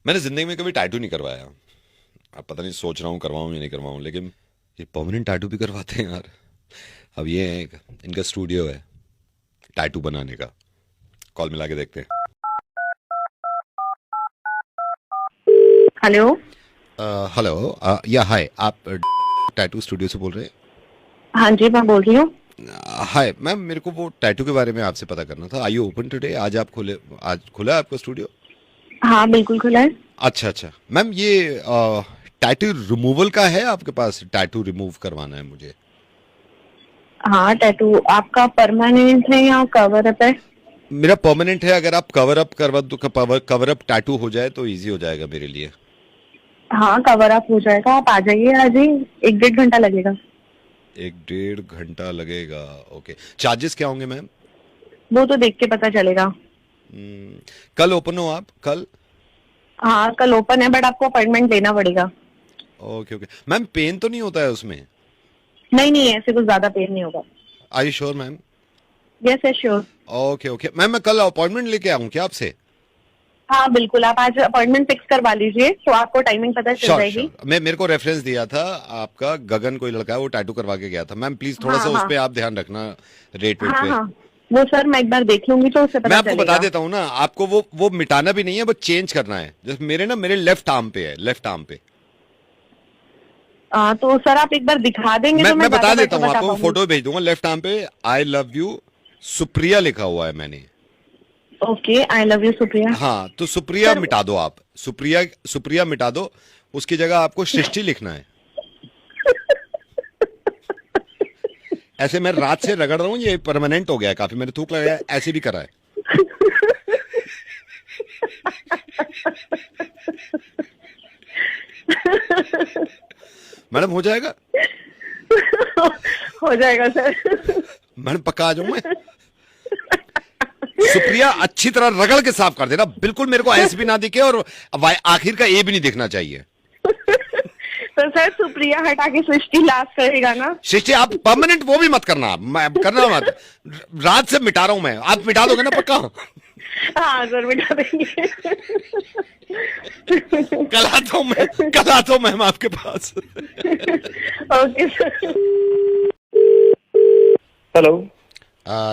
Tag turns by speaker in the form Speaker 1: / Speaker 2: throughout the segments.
Speaker 1: मैंने जिंदगी में कभी टैटू नहीं करवाया। अब पता नहीं, सोच रहा हूँ करवाऊँ या नहीं करवाऊँ, लेकिन ये परमानेंट टैटू भी करवाते हैं यार। अब ये है इनका स्टूडियो है टैटू बनाने का। कॉल मिला के देखते हैं।
Speaker 2: हेलो।
Speaker 1: हेलो। या हाय, आप टैटू स्टूडियो से बोल रहे हैं?
Speaker 2: हाँ जी, मैं बोल रही हूँ।
Speaker 1: हाय मैम, मेरे को वो टैटू के बारे में आपसे पता करना था। आई यू ओपन टुडे? आज खुला है आपका स्टूडियो?
Speaker 2: हाँ, बिल्कुल खुला है।
Speaker 1: अच्छा अच्छा मैम, ये टैटू रिमूवल का है आपके पास? टैटू रिमूव करवाना है मुझे।
Speaker 2: हाँ, टैटू आपका परमानेंट है या कवर अप है?
Speaker 1: मेरा परमानेंट है। अगर आप कवर अप करवा दो, कवर अप टैटू हो जाए तो इजी हो जाएगा मेरे लिए।
Speaker 2: हाँ, कवर अप हो जाएगा। आप आ जाइए आज ही। 1-1.5 घंटा लगेगा।
Speaker 1: 1-1.5 घंटा लगेगा? ओके। चार्जेस क्या होंगे मैम?
Speaker 2: वो तो देख के पता चलेगा।
Speaker 1: कल ओपन हो आप? कल?
Speaker 2: हाँ, कल ओपन है बट आपको अपॉइंटमेंट लेना पड़ेगा।
Speaker 1: ओके ओके मैम, पेन तो नहीं होता है उसमें?
Speaker 2: नहीं नहीं, ऐसे कुछ ज्यादा पेन नहीं होगा।
Speaker 1: Are you sure ma'am?
Speaker 2: Yes yes sure.
Speaker 1: Okay okay ma'am, मैं कल अपॉइंटमेंट लेके आऊँ क्या आपसे?
Speaker 2: हाँ बिल्कुल, आप आज अपॉइंटमेंट फिक्स करवा लीजिए तो आपको टाइमिंग पता चल
Speaker 1: श्योर
Speaker 2: जाएगी।
Speaker 1: श्योर। मैं मेरे को रेफरेंस दिया था आपका, गगन कोई लड़का है, वो टैटू करवा के गया था। मैम प्लीज थोड़ा सा
Speaker 2: हाँ
Speaker 1: उस
Speaker 2: हाँ
Speaker 1: पे आप ध्यान रखना, रेट वेट
Speaker 2: हाँ
Speaker 1: पे।
Speaker 2: हाँ। वो सर मैं एक बार देख लूंगी तो उससे
Speaker 1: मैं
Speaker 2: पता
Speaker 1: आपको बता
Speaker 2: चलेगा।
Speaker 1: देता हूँ ना, आपको वो मिटाना भी नहीं है, बस चेंज करना है। जैसे मेरे लेफ्ट आर्म पे है, लेफ्ट आर्म पे।
Speaker 2: तो सर आप एक बार दिखा देंगे
Speaker 1: मैं
Speaker 2: तो मैं
Speaker 1: मैं बता
Speaker 2: ज्यादा
Speaker 1: देता
Speaker 2: बेटर
Speaker 1: हूँ
Speaker 2: बता
Speaker 1: आपको,
Speaker 2: पाऊंगी।
Speaker 1: फोटो भेज दूंगा। लेफ्ट आर्म पे आई लव यू सुप्रिया लिखा हुआ है मैंने।
Speaker 2: Okay, I love you Supriya.
Speaker 1: हाँ, तो सुप्रिया
Speaker 2: सर
Speaker 1: मिटा दो आप। सुप्रिया सुप्रिया मिटा दो। उसकी जगह आपको सृष्टि लिखना है। ऐसे मैं रात से रगड़ रहा हूँ, ये परमानेंट हो गया है काफी। मैंने थूक लगाया, ऐसे भी करा है। मैडम हो जाएगा?
Speaker 2: हो जाएगा सर।
Speaker 1: मैडम पक्का आ जाऊं मैं? सुप्रिया अच्छी तरह रगड़ के साफ कर देना, बिल्कुल मेरे को एस भी ना दिखे, और आखिर का ए भी नहीं दिखना चाहिए।
Speaker 2: तो सर सुप्रिया हटा के सृष्टि लास्ट करेगा ना?
Speaker 1: शिष्य आप परमानेंट वो भी मत करना, करना मत। रात से मिटा रहा हूं मैं, आप मिटा दोगे ना पक्का?
Speaker 2: हाँ सर, मिटा देंगे।
Speaker 1: कल आता हूं मैम आपके पास।
Speaker 2: Okay sir.
Speaker 3: हेलो।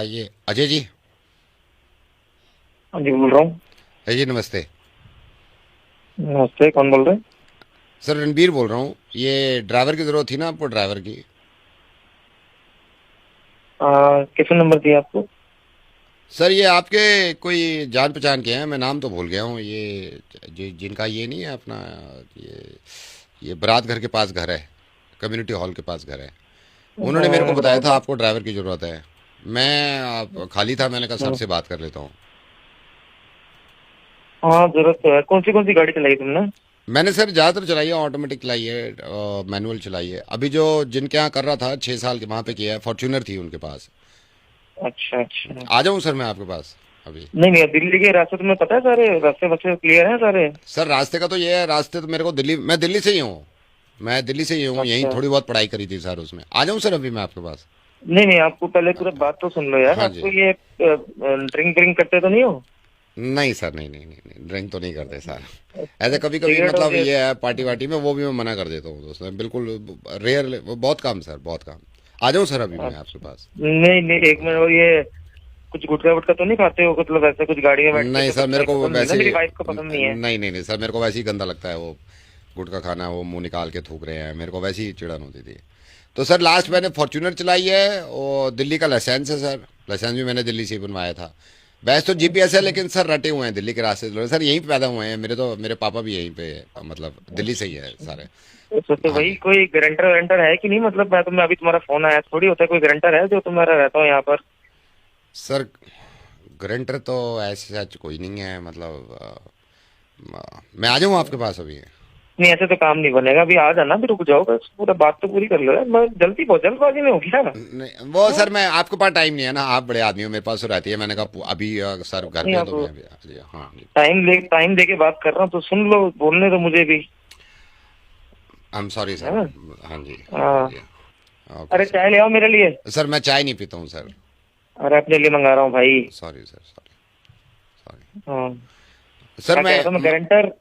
Speaker 1: ये अजय जी?
Speaker 3: हाँ जी, बोल रहा हूँ।
Speaker 1: अजय जी नमस्ते।
Speaker 3: नमस्ते, कौन बोल रहे हैं?
Speaker 1: सर रणबीर बोल रहा हूँ। ये ड्राइवर की जरूरत थी ना आपको, ड्राइवर की?
Speaker 3: किसने नंबर दिया आपको?
Speaker 1: सर ये आपके कोई जान पहचान के हैं, मैं नाम तो भूल गया हूँ। ये जिनका ये नहीं है अपना, ये बारात घर के पास घर है, कम्युनिटी हॉल के पास घर है। उन्होंने मेरे को बताया था आपको ड्राइवर की ज़रूरत है। मैं आप खाली था, मैंने कहा सर से बात कर लेता हूँ।
Speaker 3: हाँ, जरूरत तो है। कौन सी गाड़ी चलाई तुमने?
Speaker 1: मैंने सर ज़्यादातर चलाई है, ऑटोमेटिक चलाई है, मैनुअल चलाई है। अभी जो जिनके यहाँ कर रहा था 6 साल के, वहाँ पे किया है, फॉर्च्यूनर थी उनके पास।
Speaker 3: अच्छा अच्छा।
Speaker 1: आ जाऊँ सर मैं आपके पास अभी?
Speaker 3: नहीं नहीं, दिल्ली के रास्ते तुम्हें पता है? सारे रास्ते बच्चे क्लियर हैं सारे?
Speaker 1: सर रास्ते का तो ये है, रास्ते तो मेरे को मैं दिल्ली से ही हूँ। मैं दिल्ली से ही हूँ, यहीं
Speaker 3: अच्छा।
Speaker 1: थोड़ी बहुत पढ़ाई करी थी सर उसमें। आ जाऊँ सर अभी मैं आपके पास?
Speaker 3: नहीं नहीं, आपको पहले पूरा बात तो सुन लो यार।
Speaker 1: हाँ जी।
Speaker 3: आपको ये ड्रिंक ड्रिंक करते तो नहीं हो?
Speaker 1: नहीं सर, नहीं नहीं नहीं, नहीं ड्रिंक तो नहीं करते सर। ऐसे कभी कभी
Speaker 3: सिगरेट
Speaker 1: मतलब
Speaker 3: वगैरह?
Speaker 1: ये है पार्टी वार्टी में, वो भी मैं मना कर देता हूँ दोस्त, बिल्कुल रेयर, बहुत कम सर, बहुत कम। आ जाऊँ सर अभी मैं आपके पास?
Speaker 3: नहीं नहीं, एक मिनट। और ये कुछ गुटखा वुटखा तो नहीं खाते हो? मतलब ऐसे कुछ गाड़ी में बैठ
Speaker 1: नहीं
Speaker 3: के
Speaker 1: सर,
Speaker 3: तो
Speaker 1: मेरे को
Speaker 3: पसंद नहीं ना,
Speaker 1: वैसे
Speaker 3: मेरी वाइफ को पसंद नहीं है।
Speaker 1: नहीं नहीं नहीं सर, मेरे को वैसे ही गंदा लगता है वो गुटखा खाना। वो मुंह निकाल के थूक रहे हैं, मेरे को वैसी ही चिड़न होती थी। तो सर लास्ट मैंने फॉर्च्यूनर चलाई है, और दिल्ली का लाइसेंस है सर। लाइसेंस भी मैंने दिल्ली से ही बनवाया था। वैसे तो जीपीएस है, लेकिन सर रटे हुए हैं दिल्ली के रास्ते सर, यहीं पे पैदा हुए हैं मेरे। तो मेरे पापा भी यहीं पे, मतलब दिल्ली से ही है सारे।
Speaker 3: तो
Speaker 1: हाँ
Speaker 3: वही
Speaker 1: जी
Speaker 3: कोई गारंटर वारंटर है कि नहीं? मतलब मैं तुम्हें अभी तुम्हारा फोन आया थोड़ी होता है, कोई गारंटर है जो तुम्हारा रहता हो यहाँ पर?
Speaker 1: सर, गारंटर तो ऐसे सच कोई नहीं है, मतलब मैं आ जाऊँ आपके पास अभी?
Speaker 3: नहीं, ऐसे तो काम नहीं बनेगा। अभी आ जाना, भी रुक जाओ, बस पूरा बात तो पूरी कर लो यार। मैं जल्दी बहुत जल्दबाजी में हो गया ना।
Speaker 1: नहीं वो सर, मैं आपके पास टाइम नहीं है ना, आप बड़े आदमी हो, मेरे पास तो रहती है। मैंने कहा अभी सर घर
Speaker 3: नहीं,
Speaker 1: पे हैं, तो
Speaker 3: आप
Speaker 1: मैं अभी जी हाँ जी।
Speaker 3: टाइम दे के बात कर रहा हूँ तो सुन लो, बोलने तो मुझे भी।
Speaker 1: आई एम सॉरी
Speaker 3: है
Speaker 1: सर।
Speaker 3: ना?
Speaker 1: हाँ जी हाँ
Speaker 3: हाँ।
Speaker 1: जी। ओके
Speaker 3: अरे
Speaker 1: सर।
Speaker 3: चाय ले आओ मेरे लिए।
Speaker 1: सर मैं चाय नहीं पीता हूँ सर।
Speaker 3: अरे अपने लिए मंगा रहा हूँ भाई।
Speaker 1: Sorry sir, sorry sorry.
Speaker 3: हाँ।
Speaker 1: सर
Speaker 3: क्या कह रहा था मैं? गारंटर?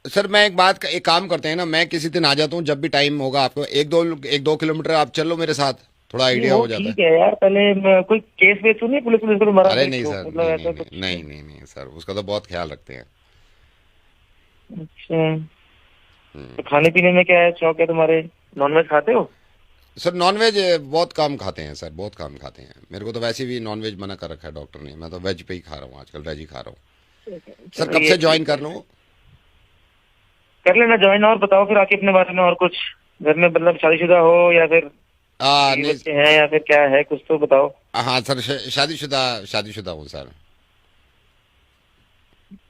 Speaker 1: सर मैं एक काम करते हैं ना, मैं किसी दिन आ जाता हूँ जब भी टाइम होगा आपको, एक दो किलोमीटर आप चलो मेरे साथ, थोड़ा
Speaker 3: नहीं
Speaker 1: आइडिया
Speaker 3: वो
Speaker 1: हो जाता है।
Speaker 3: ठीक है यार, पहले कोई केस वेस तो नहीं, पुलिस पुलिस को मरा
Speaker 1: अरे
Speaker 3: देख
Speaker 1: नहीं
Speaker 3: लो,
Speaker 1: सर,
Speaker 3: मतलब
Speaker 1: नहीं
Speaker 3: ऐसा
Speaker 1: नहीं
Speaker 3: कुछ?
Speaker 1: नहीं नहीं नहीं नहीं सर, उसका तो बहुत ख्याल रखते हैं।
Speaker 3: अच्छा, तो खाने पीने में क्या है, शौक है तुम्हारे? नॉनवेज खाते हो?
Speaker 1: सर नॉनवेज बहुत कम खाते हैं सर, बहुत कम खाते हैं। मेरे को तो वैसे भी नॉनवेज मना कर रखा है डॉक्टर ने, मैं तो वेज पे ही खा रहा हूँ आजकल, वेज ही खा रहा हूँ। सर
Speaker 3: चलो
Speaker 1: कब
Speaker 3: ये
Speaker 1: से ज्वाइन
Speaker 3: ठीक
Speaker 1: कर
Speaker 3: है,
Speaker 1: लूँ?
Speaker 3: कर लेना ज्वाइन। और बताओ फिर आके अपने बारे में और कुछ, घर में मतलब शादीशुदा हो या फिर बीवी
Speaker 1: नहीं।
Speaker 3: बच्चे हैं या फिर क्या है, कुछ तो बताओ।
Speaker 1: हाँ सर, शादीशुदा शादीशुदा हूँ सर।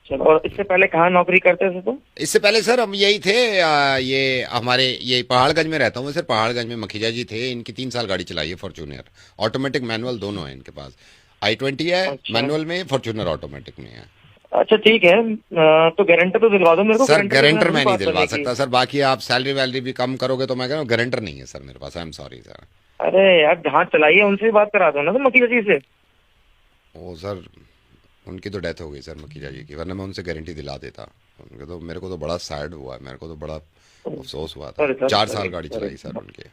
Speaker 3: चलो, और इससे पहले कहाँ नौकरी करते थे तुम?
Speaker 1: इससे पहले सर हम यही थे, ये हमारे ये पहाड़गंज में रहता हूँ मैं सर। पहाड़गंज में मखीजा जी थे, इनकी 3 साल गाड़ी चलाई है फॉर्च्यूनर, ऑटोमेटिक मैनुअल दोनों है इनके पास। i20 है
Speaker 3: अच्छा
Speaker 1: मैनुअल में, फॉर्च्यूनर ऑटोमेटिक में है।
Speaker 3: अच्छा, ठीक है। तो गारंटर तो दिलवा दो मेरे को,
Speaker 1: सर
Speaker 3: गारंटर के बिना
Speaker 1: गारंटर
Speaker 3: नहीं
Speaker 1: मैं नहीं
Speaker 3: बात
Speaker 1: दिलवा
Speaker 3: बनेगी।
Speaker 1: सकता सर, बाकी आप सैलरी वैलरी भी कम करोगे तो मैं कह रहा हूँ गारंटर नहीं है सर मेरे पास, आई एम सॉरी सर।
Speaker 3: अरे यार, जहाँ चलाइए उनसे ही बात करा दो ना तुम, मकीजा जी से।
Speaker 1: ओ सर, उनकी तो डेथ हो गई सर मखीजा जी की, वरना मैं उनसे गारंटी दिला देता। उनके तो, मेरे को तो बड़ा सैड हुआ, मेरे को तो बड़ा अफसोस हुआ था।
Speaker 3: सॉरी सर,
Speaker 1: 4 साल
Speaker 3: सॉरी
Speaker 1: गाड़ी चलाई सर उनके।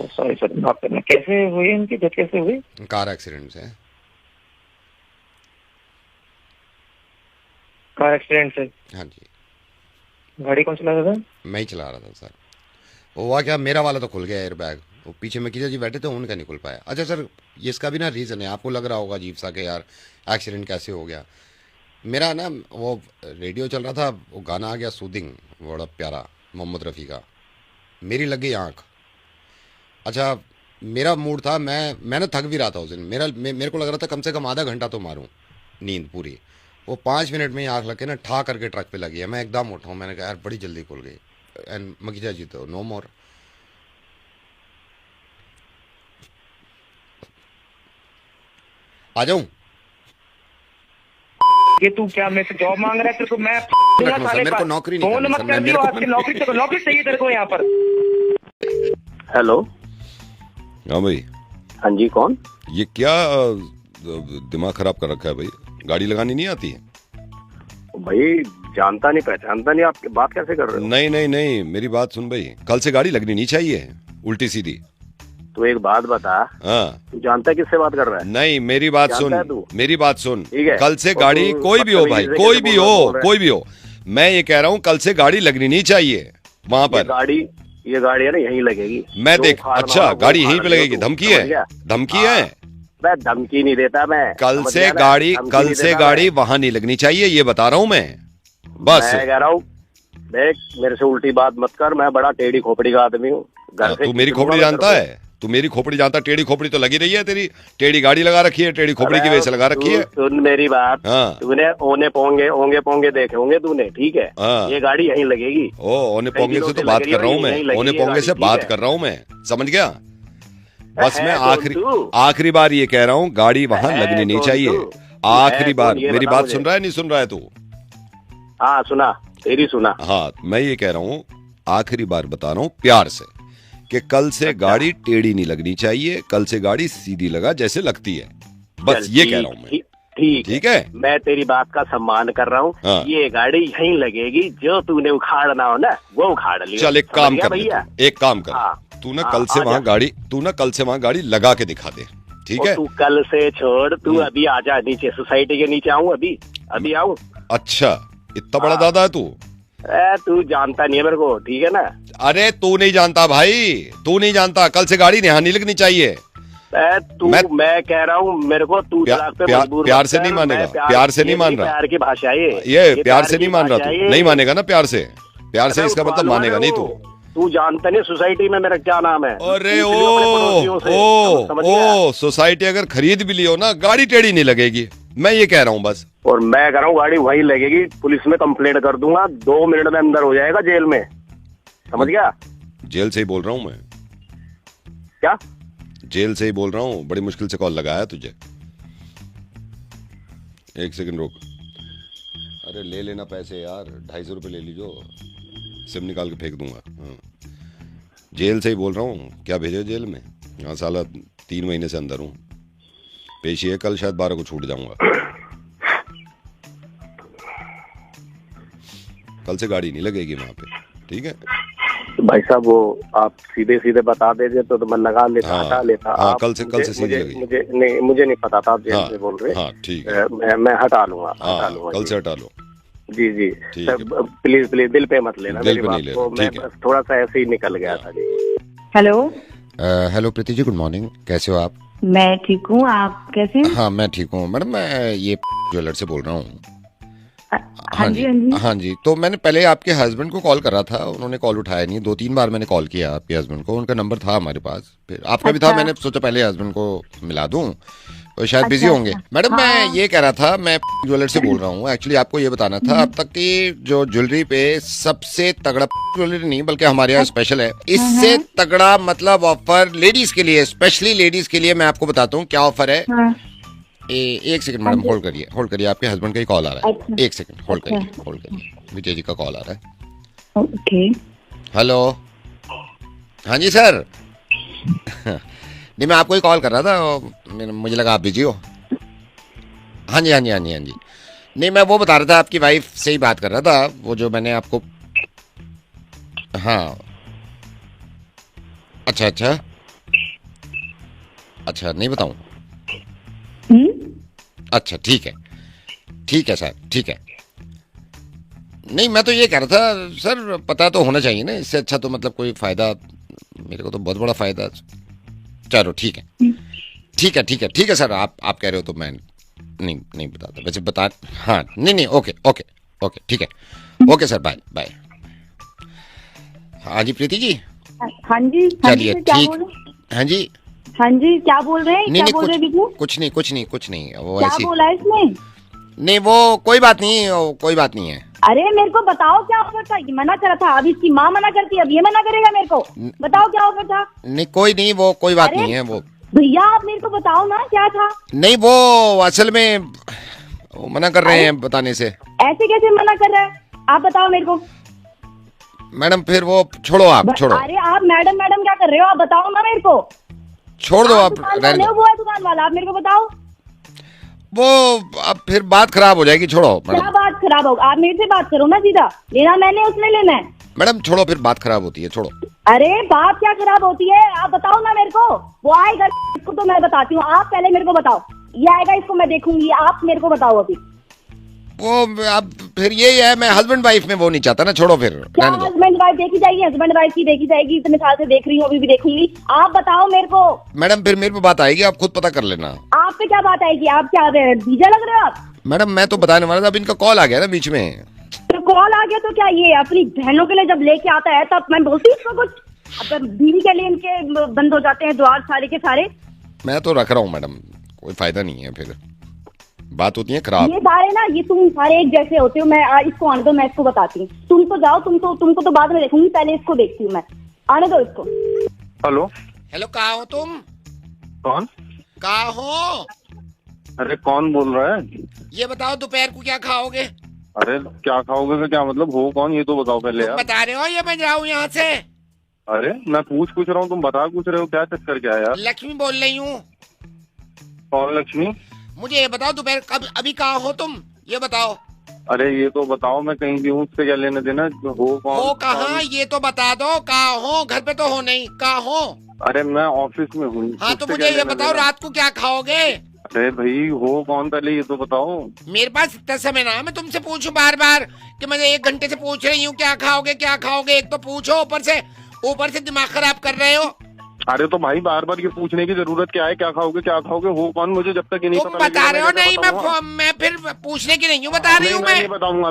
Speaker 3: सॉरी सर, माफ करना। कैसे हुई उनकी डेथ, कैसे हुई?
Speaker 1: कार एक्सीडेंट से।
Speaker 3: कार एक्सीडेंट से?
Speaker 1: हाँ जी।
Speaker 3: गाड़ी कौन चला रहा था?
Speaker 1: मैं ही चला रहा था सर। वो हुआ क्या, मेरा वाला तो खुल गया एयर बैग, वो पीछे मकीजा जी बैठे थे उनका नहीं खुल पाया। अच्छा सर, ये इसका भी ना रीज़न है, आपको लग रहा होगा अजीब सा कि यार एक्सीडेंट कैसे हो गया। मेरा ना वो रेडियो चल रहा था, वो गाना आ गया सूदिंग, बड़ा प्यारा, मोहम्मद रफ़ी का, मेरी लग गई आँख। अच्छा, मेरा मूड था, मैं ना थक भी रहा था उस दिन, मेरे को लग रहा था कम से कम आधा घंटा तो मारूं नींद पूरी। वो 5 मिनट में ही आँख लग के ना ठा करके ट्रक पे लगी है। मैं एकदम उठाऊँ, मैंने कहा यार बड़ी जल्दी खुल गई। एंड मकीजा जी तो नो मोर। आ जाऊं?
Speaker 3: ये तू क्या मेरे से जॉब मांग रहा है? तेरे को मैं
Speaker 1: रख लो सर, मेरे को नौकरी नहीं
Speaker 3: फोन
Speaker 1: करनी
Speaker 3: मत
Speaker 1: सर,
Speaker 3: कर
Speaker 1: मेरे
Speaker 3: दियो,
Speaker 1: को
Speaker 3: आज की नौकरी तो नौकरी चाहिए तेरे को यहाँ पर।
Speaker 4: हेलो।
Speaker 1: हाँ भाई।
Speaker 4: हाँ जी, कौन?
Speaker 1: ये क्या दिमाग खराब कर रखा है भाई, गाड़ी लगानी नहीं आती है?
Speaker 4: भाई जानता नहीं पहचानता नहीं, आप बात कैसे कर रहे हो?
Speaker 1: नहीं नहीं नहीं, मेरी बात सुन भाई, कल से गाड़ी लगनी नहीं चाहिए उल्टी सीधी।
Speaker 4: तू एक बात बता,
Speaker 1: हाँ।
Speaker 4: तू जानता है किससे बात कर रहा है?
Speaker 1: नहीं, मेरी बात
Speaker 4: जानता है
Speaker 1: सुन,
Speaker 4: तू?
Speaker 1: मेरी बात सुन,
Speaker 4: ठीक है।
Speaker 1: कल से
Speaker 4: और
Speaker 1: गाड़ी
Speaker 4: तू
Speaker 1: कोई भी हो भाई,
Speaker 4: बदतमीजी से
Speaker 1: कोई
Speaker 4: कैसे
Speaker 1: भी
Speaker 4: बोल
Speaker 1: हो,
Speaker 4: रहा है?
Speaker 1: कोई भी हो, मैं ये कह रहा हूँ कल से गाड़ी लगनी नहीं चाहिए वहां
Speaker 4: ये
Speaker 1: पर।
Speaker 4: ये गाड़ी है ना यहीं लगेगी।
Speaker 1: मैं
Speaker 4: जो
Speaker 1: देख,
Speaker 4: उखाड़ना
Speaker 1: अच्छा
Speaker 4: होगा, वो
Speaker 1: गाड़ी यहीं
Speaker 4: उखाड़
Speaker 1: पे
Speaker 4: लियो
Speaker 1: लगेगी?
Speaker 4: तू,
Speaker 1: धमकी
Speaker 4: समझ
Speaker 1: है?
Speaker 4: गया?
Speaker 1: धमकी
Speaker 4: हाँ।
Speaker 1: है?
Speaker 4: मैं धमकी नहीं देता, मैं
Speaker 1: कल
Speaker 4: समझ
Speaker 1: से
Speaker 4: गया ना?
Speaker 1: गाड़ी,
Speaker 4: धमकी
Speaker 1: कल
Speaker 4: नहीं
Speaker 1: से
Speaker 4: देता
Speaker 1: गाड़ी
Speaker 4: मैं।
Speaker 1: वहां नहीं लगनी चाहिए, ये बता रहा हूँ मैं बस।
Speaker 4: मैं कह रहा हूँ, देख मेरे से उल्टी बात मत कर, मैं बड़ा टेढ़ी खोपड़ी का आदमी हूँ। घर से
Speaker 1: तू मेरी
Speaker 4: खींच लूंगा
Speaker 1: खोपड़ी
Speaker 4: मैं
Speaker 1: जानता
Speaker 4: तेरे को।
Speaker 1: है? तू मेरी खोपड़ी जानता? टेढ़ी खोपड़ी तो लगी रही है तेरी, टेढ़ी गाड़ी लगा रखी है, टेढ़ी खोपड़ी की
Speaker 4: अरे
Speaker 1: वजह से लगा रखी है।
Speaker 4: सुन मेरी बात,
Speaker 1: हाँ।
Speaker 4: तूने ओने पोंगे देखे होंगे तूने, ठीक है?
Speaker 1: हाँ।
Speaker 4: ये गाड़ी यहीं लगेगी।
Speaker 1: ओ, ओने
Speaker 4: कई
Speaker 1: पोंगे
Speaker 4: दिनों
Speaker 1: से तो
Speaker 4: से
Speaker 1: बात
Speaker 4: लग रही
Speaker 1: कर रहा हूँ
Speaker 4: है,
Speaker 1: मैं,
Speaker 4: यहीं लगेगी
Speaker 1: ओने
Speaker 4: ये
Speaker 1: पोंगे
Speaker 4: गाड़ी,
Speaker 1: से
Speaker 4: ठीक
Speaker 1: बात
Speaker 4: है?
Speaker 1: कर रहा हूँ मैं, समझ गया? बस
Speaker 4: है
Speaker 1: मैं
Speaker 4: कौन तू?
Speaker 1: आखिरी बार ये कह रहा हूँ, गाड़ी वहां
Speaker 4: है
Speaker 1: लगनी नहीं
Speaker 4: कौन
Speaker 1: चाहिए।
Speaker 4: तू?
Speaker 1: आखिरी
Speaker 4: है
Speaker 1: बार।
Speaker 4: कौन, ये
Speaker 1: मेरी
Speaker 4: बता
Speaker 1: बात
Speaker 4: मुझे।
Speaker 1: सुन रहा है नहीं सुन रहा है तू?
Speaker 4: हाँ सुना, तेरी सुना।
Speaker 1: हाँ, मैं ये कह रहा हूँ, आखिरी बार बता रहा हूँ प्यार से, कि कल से
Speaker 4: अच्छा।
Speaker 1: गाड़ी टेढ़ी नहीं लगनी चाहिए, कल से गाड़ी सीधी लगा जैसे लगती है, बस
Speaker 4: चल,
Speaker 1: ये कह रहा हूँ मैं। ठीक है?
Speaker 4: मैं तेरी बात का सम्मान कर रहा हूँ।
Speaker 1: हाँ।
Speaker 4: ये गाड़ी यहीं लगेगी, जो तूने उखाड़ना हो ना वो उखाड़ लियो।
Speaker 1: चल एक
Speaker 4: समझ
Speaker 1: काम
Speaker 4: गया
Speaker 1: कर ले
Speaker 4: भैया?
Speaker 1: तू, एक काम कर,
Speaker 4: हाँ।
Speaker 1: तू ना
Speaker 4: हाँ,
Speaker 1: कल से
Speaker 4: आ
Speaker 1: वहां
Speaker 4: जा।
Speaker 1: गाड़ी, तू ना कल से वहां गाड़ी लगा के दिखा दे, ठीक
Speaker 4: और
Speaker 1: है?
Speaker 4: तू कल से छोड़, तू अभी आजा नीचे, सोसाइटी के नीचे आऊँ अभी आऊँ?
Speaker 1: अच्छा, इतना बड़ा
Speaker 4: हाँ।
Speaker 1: दादा है तू?
Speaker 4: तू जानता नहीं है मेरे को, ठीक है ना?
Speaker 1: अरे तू नहीं जानता भाई, तू नहीं जानता, कल से गाड़ी यहाँ नहीं लगनी चाहिए।
Speaker 4: मैं कह रहा हूँ, मेरे को तू तलाक पे मजबूर
Speaker 1: प्यार
Speaker 4: मत
Speaker 1: से
Speaker 4: कर,
Speaker 1: नहीं मानेगा,
Speaker 4: मैं
Speaker 1: प्यार से नहीं
Speaker 4: ये
Speaker 1: मान रहा।
Speaker 4: प्यार की भाषा है
Speaker 1: ये प्यार से
Speaker 4: की
Speaker 1: नहीं मान रहा
Speaker 4: भाषा
Speaker 1: तू,
Speaker 4: है।
Speaker 1: नहीं मानेगा ना प्यार से? प्यार से
Speaker 4: अरे
Speaker 1: इसका
Speaker 4: वो
Speaker 1: मतलब
Speaker 4: मालूम
Speaker 1: मानेगा
Speaker 4: है
Speaker 1: नहीं
Speaker 4: वो।
Speaker 1: तू?
Speaker 4: तू जानता नहीं सोसाइटी में मेरा क्या नाम है?
Speaker 1: अरे
Speaker 4: पूछ लियो अपने पड़ोसियों से, समझ गया?
Speaker 1: ओ, सोसाइटी अगर खरीद भी लियो ना, गाड़ी टेढ़ी नहीं लगेगी, मैं ये कह रहा हूँ बस।
Speaker 4: और मैं कह रहा हूँ गाड़ी वहीं लगेगी, पुलिस में कंप्लेंट कर दूंगा, 2 मिनट में अंदर हो जाएगा जेल में, समझ गया?
Speaker 1: जेल से ही बोल रहा हूँ मैं,
Speaker 4: क्या?
Speaker 1: जेल से ही बोल रहा हूँ, बड़ी मुश्किल से कॉल लगाया तुझे। एक सेकंड रुक। अरे ले लेना पैसे यार, 250 रुपये ले लीजो, सिम निकाल के फेंक दूंगा। हाँ, जेल से ही बोल रहा हूँ, क्या भेजो जेल में? हाँ साला 3 महीने से अंदर हूँ, पेशी है कल, शायद 12 को छूट जाऊंगा। कल से गाड़ी नहीं लगेगी वहाँ पे, ठीक है?
Speaker 4: भाई साहब वो आप सीधे सीधे बता देते तो मैं लगा लेता,
Speaker 1: हाँ,
Speaker 4: हटा लेता।
Speaker 1: हाँ,
Speaker 4: आप
Speaker 1: कल से सीधी लगेगी।
Speaker 4: मुझे नहीं पता था आप जेल
Speaker 1: हाँ,
Speaker 4: से बोल रहे।
Speaker 1: हाँ, ठीक है।
Speaker 4: मैं हटा लूंगा,
Speaker 1: हाँ, कल से हटा लो।
Speaker 4: जी जी
Speaker 1: ठीक
Speaker 4: सर, प्लीज प्लीज दिल पे मत लेना
Speaker 1: दिल
Speaker 4: मेरी
Speaker 1: पे
Speaker 4: बात
Speaker 1: नहीं
Speaker 4: को,
Speaker 1: लेना,
Speaker 4: मैं
Speaker 1: ठीक है।
Speaker 4: बस थोड़ा सा ऐसे ही निकल गया था जी।
Speaker 2: Hello,
Speaker 1: hello Preeti ji, good morning, कैसे हो आप?
Speaker 2: मैं ठीक हूँ, आप कैसे हैं?
Speaker 1: हाँ मैं ठीक हूँ मैडम, मैं ये ज्वेलर से बोल रहा हूँ।
Speaker 2: हाँ जी, हाँ जी।
Speaker 1: हाँ जी, तो मैंने पहले आपके हस्बैंड को कॉल करा था, उन्होंने कॉल उठाया नहीं। 2-3 बार मैंने कॉल किया आपके हस्बैंड को, उनका नंबर था हमारे पास, फिर आपका भी था।
Speaker 2: अच्छा।
Speaker 1: मैंने सोचा पहले हस्बैंड को मिला दूं, तो शायद बिजी
Speaker 2: अच्छा,
Speaker 1: होंगे।
Speaker 2: अच्छा।
Speaker 1: मैडम मैं
Speaker 2: हाँ।
Speaker 1: ये कह रहा था, मैं ज्वेलर से बोल रहा हूँ। एक्चुअली आपको ये बताना था, अब तक की जो ज्वेलरी पे सबसे तगड़ा, ज्वेलरी नहीं बल्कि हमारे यहाँ स्पेशल है, इससे तगड़ा मतलब ऑफर लेडीज के लिए, स्पेशली लेडीज के लिए मैं आपको बताता हूँ क्या ऑफर है।
Speaker 2: हाँ।
Speaker 1: एक सेकंड मैडम, होल्ड करिए, आपके हस्बैंड का ही कॉल आ रहा है।
Speaker 2: अच्छा।
Speaker 1: एक सेकंड होल्ड करिए, विजय जी का कॉल आ रहा है।
Speaker 2: ओके।
Speaker 1: हेलो, हाँ जी सर। नहीं मैं आपको ही कॉल कर रहा था, मुझे लगा आप बिजी हो। हाँ जी। नहीं मैं वो बता रहा था, आपकी वाइफ से ही बात कर रहा था, वो जो मैंने आपको। हाँ अच्छा, नहीं बताऊं? अच्छा ठीक है सर, ठीक है। नहीं मैं तो ये कह रहा था सर, पता तो होना चाहिए ना, इससे अच्छा तो मतलब कोई फायदा, मेरे को तो बहुत बड़ा फायदा। चलो ठीक है सर, आप कह रहे हो तो मैं नहीं बताता, वैसे बता। हाँ नहीं ओके ठीक है, ओके सर, बाय। हाँ जी प्रीति जी।
Speaker 2: हाँ जी,
Speaker 1: चलिए
Speaker 2: क्या
Speaker 1: ठीक।
Speaker 2: बोल रहे?
Speaker 1: हाँ जी,
Speaker 2: हाँ जी, क्या बोल रहे हैं?
Speaker 1: नहीं
Speaker 2: क्या बोल रहे हैं बिजू?
Speaker 1: कुछ नहीं, वो
Speaker 2: क्या
Speaker 1: ऐसी।
Speaker 2: बोला है इसने?
Speaker 1: नहीं वो कोई बात नहीं है।
Speaker 2: अरे मेरे को बताओ क्या ऑफर था? ये मना करा था, अब इसकी माँ मना करती है, अब ये मना करेगा मेरे को? बताओ क्या ऑफर था?
Speaker 1: नहीं वो कोई बात
Speaker 2: अरे,
Speaker 1: नहीं है वो।
Speaker 2: भैया आप मेरे को बताओ ना क्या था?
Speaker 1: नहीं वो असल में वो मना कर रहे हैं बताने से।
Speaker 2: ऐसे कैसे मना कर रहा है? आप बताओ मेरे को।
Speaker 1: मैडम फिर वो छोड़ो, आप छोड़ो।
Speaker 2: अरे आप मैडम क्या कर रहे हो? आप बताओ ना मेरे को।
Speaker 1: छोड़ दो आप,
Speaker 2: दुकान
Speaker 1: रहने
Speaker 2: वाले हो,
Speaker 1: दो।
Speaker 2: वो है दुकान वाला, आप मेरे को बताओ।
Speaker 1: वो अब फिर बात खराब हो जाएगी, छोड़ो
Speaker 2: क्या
Speaker 1: मैडम।
Speaker 2: बात खराब होगा? आप मेरे से बात करो ना सीधा, लेना मैंने, उसने लेना है।
Speaker 1: मैडम छोड़ो, फिर बात खराब होती है, छोड़ो।
Speaker 2: अरे बात क्या खराब होती है? आप बताओ ना मेरे को। वो आएगा, इसको तो मैं बताती हूँ, आप पहले मेरे को बताओ। ये आएगा, इसको मैं देखूंगी, आप मेरे को बताओ अभी।
Speaker 1: वो अब फिर यही है, मैं हस्बैंड वाइफ में वो नहीं चाहता ना, छोड़ो फिर,
Speaker 2: क्या
Speaker 1: रहने दो।
Speaker 2: हस्बैंड वाइफ देखी जाएगी? हस्बैंड वाइफ की देखी जाएगी, इतने साल से देख रही हूँ, अभी भी देखूंगी। आप बताओ मेरे को।
Speaker 1: मैडम फिर मेरे पे बात आएगी, आप खुद पता कर लेना।
Speaker 2: आप पे क्या बात आएगी? आप क्या बीजा लग रहे हो आप?
Speaker 1: मैडम मैं तो बताने वाला था, अब इनका कॉल आ गया ना बीच में।
Speaker 2: तो कॉल आ गया तो क्या, ये अपनी बहनों के लिए जब लेके आता है तब मैं बोलती हूँ इसको कुछ। अब बीवी के लिए इनके बंद हो जाते हैं द्वार सारे के सारे।
Speaker 1: मैं तो रख रहा हूँ मैडम, कोई फायदा नहीं है, फिर बात होती है खराब।
Speaker 2: ये सारे ना, ये तुम सारे एक जैसे होते हो। मैं इसको आने दो, मैं इसको बताती हूँ। तुम तो जाओ, तुमको तो बाद में देखूंगी, पहले इसको देखती हूँ मैं। आने दो इसको।
Speaker 1: हेलो, कहाँ हो तुम?
Speaker 4: कौन?
Speaker 1: कहाँ हो?
Speaker 4: अरे कौन बोल रहा है?
Speaker 1: ये बताओ दोपहर को क्या खाओगे?
Speaker 4: अरे क्या खाओगे का क्या मतलब, हो कौन ये तो बताओ पहले
Speaker 1: तुम
Speaker 4: यार।
Speaker 1: बता रहे हो या मैं जाऊँ यहाँ से?
Speaker 4: अरे मैं पूछ रहा हूँ, तुम बता पूछ रहे हो, क्या चक्कर क्या है यार?
Speaker 1: लक्ष्मी बोल रही हूँ।
Speaker 4: कौन लक्ष्मी?
Speaker 1: मुझे ये बताओ दोपहर कब, अभी कहाँ हो तुम, ये बताओ।
Speaker 4: अरे ये तो बताओ, मैं कहीं भी हूँ, उससे क्या लेने देना, हो कौन?
Speaker 1: हो कहाँ ये तो बता दो, कहाँ हो? घर पे तो हो नहीं, कहाँ हो?
Speaker 4: अरे मैं ऑफिस में हूँ।
Speaker 1: हाँ तो मुझे ये बताओ रात को क्या खाओगे?
Speaker 4: अरे भाई हो कौन, पहले ये तो बताओ।
Speaker 1: मेरे पास इतना समय ना मैं तुमसे पूछूं बार बार कि मैं 1 घंटे से पूछ रही हूँ क्या खाओगे क्या खाओगे। एक तो पूछो, ऊपर से दिमाग खराब कर रहे हो।
Speaker 4: अरे तो भाई बार बार ये पूछने की जरूरत क्या है, क्या खाओगे हो कौन, मुझे जब तक ये नहीं
Speaker 1: तुम
Speaker 4: पता
Speaker 1: बता रहे हो नहीं, मैं फिर पूछने की नहीं हूँ, बता रही हूँ
Speaker 4: मैं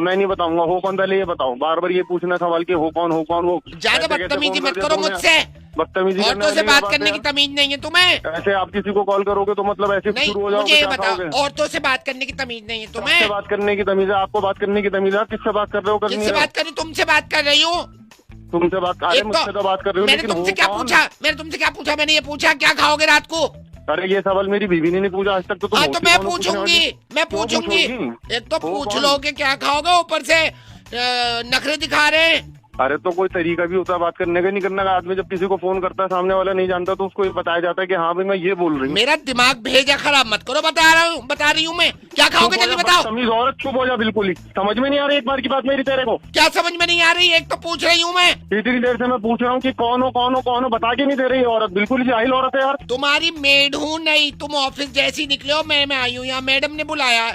Speaker 4: नहीं बताऊंगा हो कौन, पहले ये बताओ। बार बार ये पूछना सवाल कि हो कौन वो।
Speaker 1: ज्यादा बदतमीजी मत करो मुझसे,
Speaker 4: बदतमीजी
Speaker 1: औरतों से बात करने की तमीज नहीं है तुम्हें।
Speaker 4: ऐसे आप किसी को कॉल करोगे तो मतलब ऐसे
Speaker 1: नहीं,
Speaker 4: शुरू हो
Speaker 1: मुझे
Speaker 4: जाओगे?
Speaker 1: ये बताओ, औरतों से बात करने की तमीज नहीं है तुम्हें?
Speaker 4: किससे बात करने की तमीज है? आपको बात करने की तमीज है? किससे बात कर रहे हो?
Speaker 1: किससे बात कर रही? तुमसे बात कर रही हूँ।
Speaker 4: तुमसे बात, अरे मुझसे तो बात कर रही हूँ,
Speaker 1: मैंने तुमसे क्या पूछा? मैंने ये पूछा क्या खाओगे रात को?
Speaker 4: अरे ये सवाल मेरी बीवी ने नहीं पूछा आज तक, तो तुम
Speaker 1: हाँ तो मैं पूछूंगी। एक तो पूछ लोगे क्या खाओगे, ऊपर से नखरे दिखा रहे हैं।
Speaker 5: अरे तो कोई तरीका भी होता है बात करने का, नहीं करने का। आदमी जब किसी को फोन करता है, सामने वाला नहीं जानता, तो उसको ये बताया जाता है कि हाँ भाई मैं ये बोल रही हूँ।
Speaker 6: मेरा दिमाग भेजा खराब मत करो, बता रही हूँ मैं। क्या खाओगे जल्दी बताओ।
Speaker 5: तमीज औरत, चुप हो जा बिल्कुल ही। समझ में नहीं आ रही एक बार की बात मेरी तेरे को?
Speaker 6: क्या समझ में नहीं आ रही? एक तो पूछ रही हूँ मैं।
Speaker 5: इतनी देर से मैं पूछ रहा हूँ कि कौन हो कौन हो कौन हो, बता के नहीं दे रही औरत। बिल्कुल ही जाहिल औरत है यार।
Speaker 6: तुम्हारी मेड हूँ नहीं, तुम ऑफिस जैसी निकले हो, मैं आई हूँ यहाँ, मैडम ने बुलाया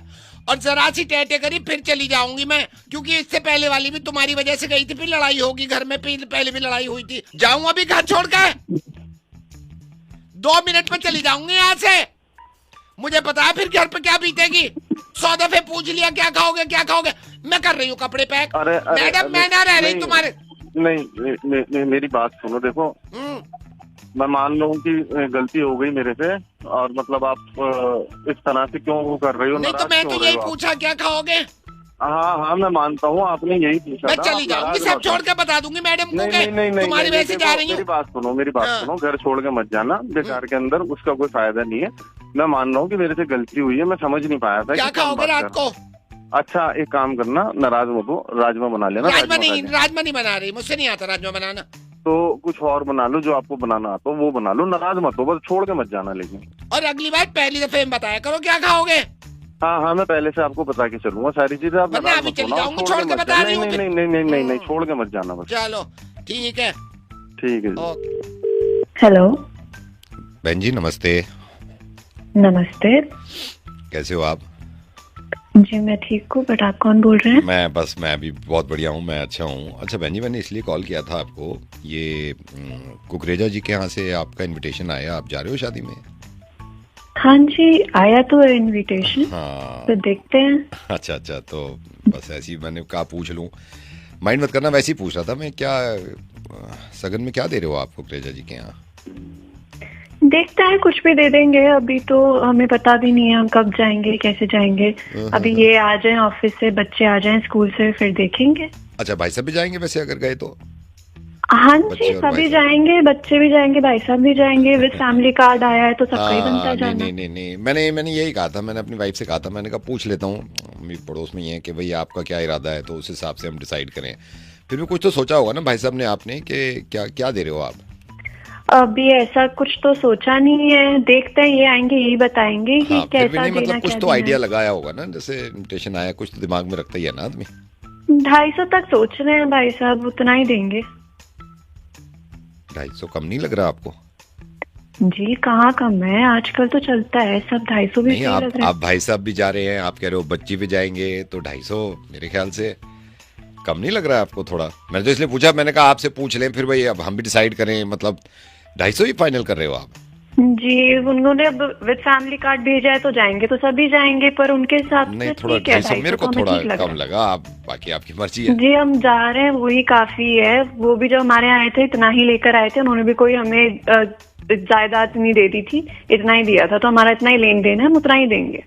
Speaker 6: और जरा सी टेटे करी फिर चली जाऊंगी मैं, क्योंकि इससे पहले वाली भी तुम्हारी वजह से गई थी, फिर लड़ाई होगी घर में, पहले भी लड़ाई हुई थी। जाऊं अभी घर छोड़ के? 2 मिनट में चली जाऊंगी यहाँ से। मुझे पता है फिर घर पे क्या बीतेगी। 100 दफे पूछ लिया क्या खाओगे क्या खाओगे। मैं कर रही हूँ कपड़े पैक। मैडम मैं ना रह रही तुम्हारे।
Speaker 5: नहीं, मेरी बात सुनो। देखो मैं मान लूँ कि गलती हो गई मेरे से, और मतलब आप इस तरह से क्यों वो कर रही हो?
Speaker 6: नहीं तो मैं तो यही पूछा क्या खाओगे।
Speaker 5: हाँ मैं मानता हूँ, आपने यही पूछा।
Speaker 6: मैं चली जाऊंगी, सब छोड़ के बता दूंगी मैडम को।
Speaker 5: नहीं,
Speaker 6: तुम्हारी वजह से जा रही हूँ।
Speaker 5: मेरी बात सुनो। घर छोड़ के मत जाना बेकार के अंदर, उसका कोई फायदा नहीं है। मैं मान रहा हूँ कि मेरे से गलती हुई है, मैं समझ नहीं पाया था।
Speaker 6: क्या खाओगे रात को?
Speaker 5: अच्छा एक काम करना, नाराज मत हो, राजमा बना लेना।
Speaker 6: राजमा नहीं बना रही, मुझसे नहीं आता राजमा बनाना।
Speaker 5: तो कुछ और बना लो, जो आपको बनाना आता हो वो बना लो। नाराज मत हो, बस छोड़ के मत जाना लेकिन।
Speaker 6: और अगली बार पहली दफे में बताया करो क्या खाओगे।
Speaker 5: हाँ मैं पहले से आपको बता के चलूंगा सारी चीजें। आप
Speaker 6: अभी चली जाऊंगी, छोड़ के बता रही हूँ।
Speaker 5: नहीं, छोड़ के मत जाना बस।
Speaker 6: चलो ठीक है
Speaker 5: जी।
Speaker 2: हेलो
Speaker 1: बहन जी नमस्ते।
Speaker 2: नमस्ते
Speaker 1: कैसे हो आप?
Speaker 2: जी मैं ठीक हूँ, बट आप कौन बोल रहे हैं?
Speaker 1: मैं भी बहुत बढ़िया हूँ, मैं अच्छा हूँ। अच्छा बहन जी, मैंने इसलिए कॉल किया था आपको, ये कुकरेजा जी के यहाँ से आपका इनविटेशन आया, आप जा रहे हो शादी में?
Speaker 2: हाँ जी आया तो इनविटेशन।
Speaker 1: हाँ
Speaker 2: तो देखते हैं।
Speaker 1: अच्छा तो बस ऐसे ही मैंने कहा पूछ लूँ, माइंड मत करना, वैसे ही पूछ रहा था मैं। क्या सगन में क्या दे रहे हो आप कुकरेजा जी के यहाँ?
Speaker 2: देखते हैं, कुछ भी दे देंगे। अभी तो हमें पता भी नहीं है हम कब जाएंगे कैसे जाएंगे। अभी ये आ जाएं ऑफिस से, बच्चे आ जाएं स्कूल से, फिर देखेंगे।
Speaker 1: अच्छा भाई साहब भी जाएंगे वैसे अगर गए तो?
Speaker 2: हाँ जी सभी जाएंगे, बच्चे भी जाएंगे, भाई साहब भी जाएंगे। विद फैमिली कार्ड आया है तो सबका ही बनता है जाना।
Speaker 1: नहीं, मैंने यही कहा था, मैंने अपनी वाइफ से कहा था, मैंने कहा पूछ लेता हूँ, मेरी पड़ोस में ही है, कि भाई आपका क्या इरादा है, तो उस हिसाब से हम डिसाइड करें। फिर भी कुछ तो सोचा होगा ना भाई साहब ने आपने, कि क्या दे रहे हो आप?
Speaker 2: अभी ऐसा कुछ तो सोचा नहीं है, देखते हैं ये आएंगे यही बताएंगे कि कैसा देना,
Speaker 1: मतलब कुछ तो आइडिया लगाया होगा ना, जैसे इन्विटेशन आया कुछ तो दिमाग में रखता ही है ना आदमी।
Speaker 2: 250 तक सोच रहे हैं भाई साहब, उतना ही देंगे।
Speaker 1: 250 कम नहीं लग रहा आपको?
Speaker 2: जी कहाँ कम है, आजकल तो चलता है सब। 250 भी
Speaker 1: नहीं, आप भाई साहब भी जा रहे हैं, आप कह रहे हो बच्ची भी जाएंगे, तो 250 मेरे ख्याल से कम नहीं लग रहा है आपको थोड़ा? मैंने तो इसलिए पूछा, मैंने कहा आपसे पूछ लें, फिर भाई अब हम भी डिसाइड करें। मतलब 250 ही फाइनल कर रहे हो आप?
Speaker 2: जी उन्होंने अब विद फैमिली कार्ड भेजा है तो जाएंगे तो सभी जाएंगे, पर उनके साथ
Speaker 1: नहीं थोड़ा 250 मेरे को थोड़ा कम लगा। आप बाकी आपकी मर्जी है।
Speaker 2: जी हम जा रहे हैं, वही काफी है। वो भी जो हमारे आए थे इतना ही लेकर आए थे, उन्होंने भी कोई हमें जायदाद नहीं दे दी थी, इतना ही दिया था, तो हमारा इतना ही लेन देन है, हम उतना ही देंगे।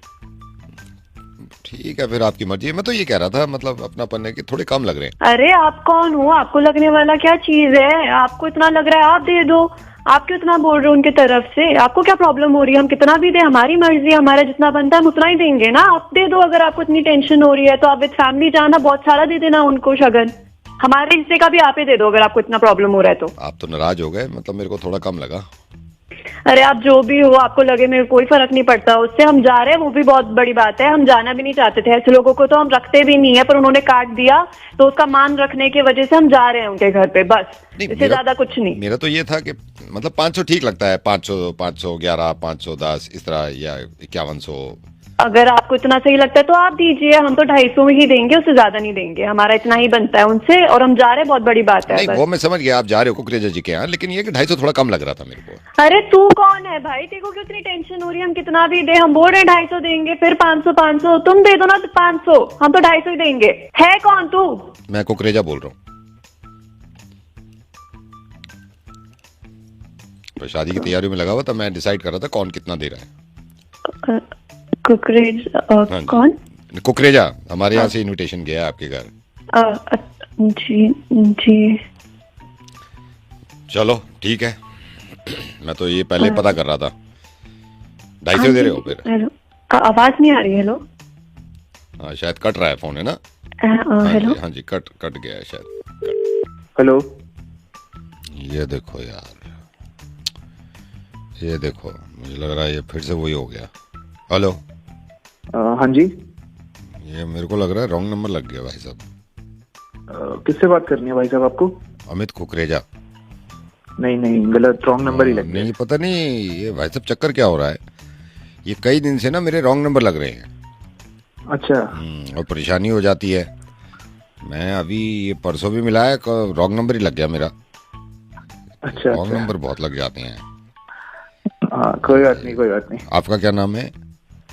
Speaker 1: ठीक है फिर आपकी मर्जी है। मैं तो ये कह रहा था, मतलब अपनापन है कि थोड़े कम लग रहे हैं।
Speaker 2: अरे आप कौन हो, आपको लगने वाला क्या चीज है? आपको इतना लग रहा है आप दे दो। आप क्यों इतना बोल रहे हो उनके तरफ से? आपको क्या प्रॉब्लम हो रही है? हम कितना भी दे, हमारी मर्जी, हमारा जितना बनता है हम उतना ही देंगे ना। आप दे दो, अगर आपको इतनी टेंशन हो रही है तो आप विद फैमिली जाना, बहुत सारा दे देना उनको शगन। हमारे हिस्से का भी आप ही दे दो अगर आपको इतना प्रॉब्लम हो रहा है तो।
Speaker 1: आप तो नाराज हो गए, मतलब मेरे को थोड़ा कम लगा।
Speaker 2: अरे आप जो भी हो, आपको लगे, मेरे कोई फर्क नहीं पड़ता उससे। हम जा रहे हैं वो भी बहुत बड़ी बात है। हम जाना भी नहीं चाहते थे, ऐसे लोगों को तो हम रखते भी नहीं है, पर उन्होंने काट दिया तो उसका मान रखने की वजह से हम जा रहे हैं उनके घर पे, बस। इससे ज्यादा कुछ नहीं।
Speaker 1: मेरा तो ये था कि मतलब 500 ठीक लगता है, 511, 510 इस तरह, या 5100।
Speaker 2: अगर आपको इतना सही लगता है तो आप दीजिए, हम तो 250 में ही देंगे, उससे ज्यादा नहीं देंगे। हमारा इतना ही बनता है उनसे, और हम जा रहे हैं, बहुत बड़ी बात है।
Speaker 1: नहीं वो मैं समझ गया, आप जा रहे हो कुकरेजा जी के यहाँ, लेकिन ये कि 250 थोड़ा कम लग रहा था मेरे को।
Speaker 2: अरे तू कौन है भाई, तेरे को क्यों इतनी टेंशन हो रही है? हम कितना भी दे, हम बोल रहे हैं 250 देंगे, फिर 500 तुम दे दो ना, 500, हम तो 250 ही देंगे। है कौन तू?
Speaker 1: मैं कुकरेजा बोल रहा हूँ। तो शादी की तैयारी में लगा हुआ था, मैं डिसाइड कर रहा था कौन कितना दे रहा है।
Speaker 2: कुकरेजा कौन?
Speaker 1: कुकरेजा, हमारे यहाँ से इनविटेशन गया है आपके घर।
Speaker 2: जी
Speaker 1: चलो ठीक है, मैं तो ये पहले पता कर रहा था। 250 दे रहे हो फिर?
Speaker 2: हेलो, आवाज नहीं आ रही है। हेलो,
Speaker 1: हाँ शायद कट रहा है फोन, है ना?
Speaker 2: हेलो,
Speaker 1: हाँ जी कट गया है शायद।
Speaker 7: हेलो।
Speaker 1: ये देखो यार, ये देखो, मुझे लग रहा है ये फिर से वही हो गया। हेलो।
Speaker 7: हाँ जी।
Speaker 1: ये मेरे को लग रहा है रॉन्ग नंबर लग गया भाई साहब।
Speaker 7: किससे बात करनी है भाई साहब आपको?
Speaker 1: अमित कुकरेजा।
Speaker 7: नहीं नहीं, गलत, रॉन्ग नंबर ही लग गया।
Speaker 1: नहीं, पता नहीं ये भाई साहब चक्कर क्या हो रहा है, ये कई दिन से ना मेरे रॉन्ग नंबर लग रहे हैं।
Speaker 7: अच्छा।
Speaker 1: और परेशानी हो जाती है। मैं अभी ये परसों भी मिला है, रॉन्ग नंबर ही लग गया मेरा।
Speaker 7: अच्छा।
Speaker 1: रॉन्ग नंबर बहुत लग जाते हैं।
Speaker 7: हाँ, कोई बात नहीं, कोई बात नहीं।
Speaker 1: आपका क्या नाम है?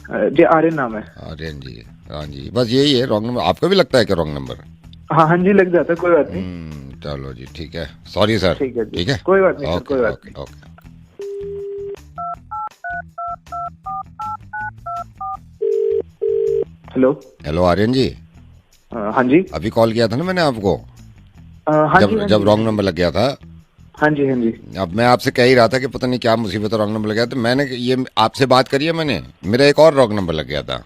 Speaker 7: जी, आर्यन नाम है।
Speaker 1: आर्यन जी। हाँ जी, बस यही है रॉन्ग नंबर। आपका भी लगता है क्या रॉन्ग नंबर?
Speaker 7: हाँ हाँ जी, लग जाता है, कोई बात नहीं।
Speaker 1: चलो जी, ठीक है, सॉरी सर।
Speaker 7: ठीक है,
Speaker 1: ठीक है,
Speaker 7: कोई बात नहीं सर,
Speaker 1: ओके,
Speaker 7: कोई बात
Speaker 1: okay, okay.
Speaker 7: Hello.
Speaker 1: Hello Aryan ji.
Speaker 7: हाँ जी।
Speaker 1: अभी कॉल किया था ना मैंने आपको,
Speaker 7: हाँ जी, हाँ
Speaker 1: जब
Speaker 7: जी।
Speaker 1: रॉन्ग नंबर लग गया था।
Speaker 7: हाँ जी, हाँ जी।
Speaker 1: अब मैं आपसे कह ही रहा था कि पता नहीं क्या मुसीबत, रॉन्ग नंबर लग गया। तो मैंने ये आपसे बात करी है मैंने, मेरा एक और रॉन्ग नंबर लग गया था।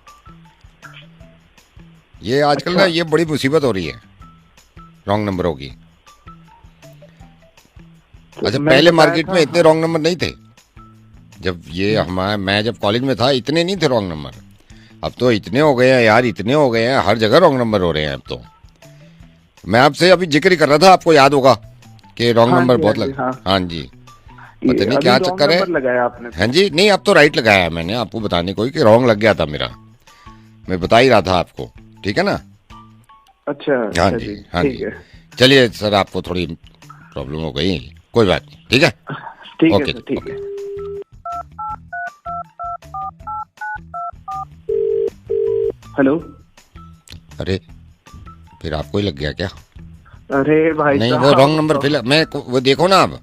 Speaker 1: ये आजकल ना ये बड़ी मुसीबत हो रही है रॉन्ग नंबरों की। अच्छा, पहले मार्केट में इतने रॉन्ग नंबर नहीं थे। जब ये मैं जब कॉलेज में था इतने नहीं थे रॉन्ग नंबर। अब तो इतने हो गए हैं यार, इतने हो गए हैं, हर जगह रॉन्ग नंबर हो रहे हैं अब तो। मैं आपसे अभी जिक्र ही कर रहा था, आपको याद होगा कि रॉन्ग
Speaker 7: हाँ
Speaker 1: नंबर
Speaker 7: जी,
Speaker 1: बहुत
Speaker 7: हाँ जी,
Speaker 1: लग।
Speaker 7: हाँ।
Speaker 1: हाँ जी, पता नहीं
Speaker 7: अभी
Speaker 1: क्या
Speaker 7: wrong
Speaker 1: चक्कर है।
Speaker 7: नंबर लगाया आपने?
Speaker 1: हाँ जी, नहीं अब तो राइट लगाया है मैंने, आपको बताने को ही कि रॉन्ग लग गया था मेरा। मैं बता ही रहा था आपको, ठीक है ना?
Speaker 7: अच्छा।
Speaker 1: हाँ
Speaker 7: अच्छा
Speaker 1: जी, हाँ
Speaker 7: ठीक
Speaker 1: जी।
Speaker 7: है।
Speaker 1: चलिए सर, आपको थोड़ी प्रॉब्लम हो गई, कोई बात नहीं, ठीक है।
Speaker 7: ठीक है
Speaker 1: ओके,
Speaker 7: सर, ठीक
Speaker 1: ओके।
Speaker 7: है। हेलो।
Speaker 1: अरे, फिर आपको ही लग गया क्या?
Speaker 7: अरे भाई
Speaker 1: नहीं,
Speaker 7: साहब,
Speaker 1: वो रॉन्ग नंबर फिर मैं वो देखो ना आप,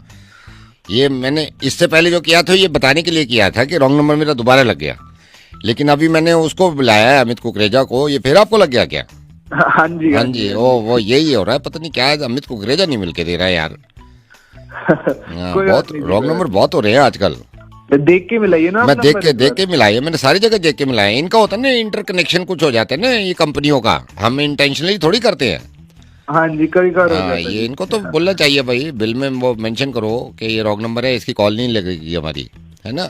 Speaker 1: ये मैंने इससे पहले जो किया था ये बताने के लिए किया था कि रॉन्ग नंबर मेरा दोबारा लग गया। लेकिन अभी मैंने उसको बुलाया है, अमित कुकरेजा को, ये फिर आपको लग गया क्या?
Speaker 7: हाँ जी,
Speaker 1: हाँ जी, वो यही हो रहा है, पता नहीं क्या है, अमित कुकरेजा नहीं मिलके दे रहा है यार। हाँ,
Speaker 7: कोई
Speaker 1: बहुत
Speaker 7: बात नहीं,
Speaker 1: रॉन्ग नंबर बहुत हो रहे हैं आजकल।
Speaker 7: देख के मिलाइए ना।
Speaker 1: मैं
Speaker 7: आप
Speaker 1: देख
Speaker 7: नंबर
Speaker 1: के मिलाया, मैंने सारी जगह देख के मिलाया। इनका होता है ना इंटरकनेक्शन, कुछ हो जाता है ना ये कंपनियों का, हम इंटेंशनली थोड़ी करते हैं।
Speaker 7: हाँ जी, कभी कभार हो
Speaker 1: हाँ,
Speaker 7: जाता है
Speaker 1: ये
Speaker 7: जी।
Speaker 1: इनको तो बोलना चाहिए भाई, बिल में वो मेंशन करो कि ये रॉन्ग नंबर है, इसकी कॉल नहीं लगेगी हमारी, है ना?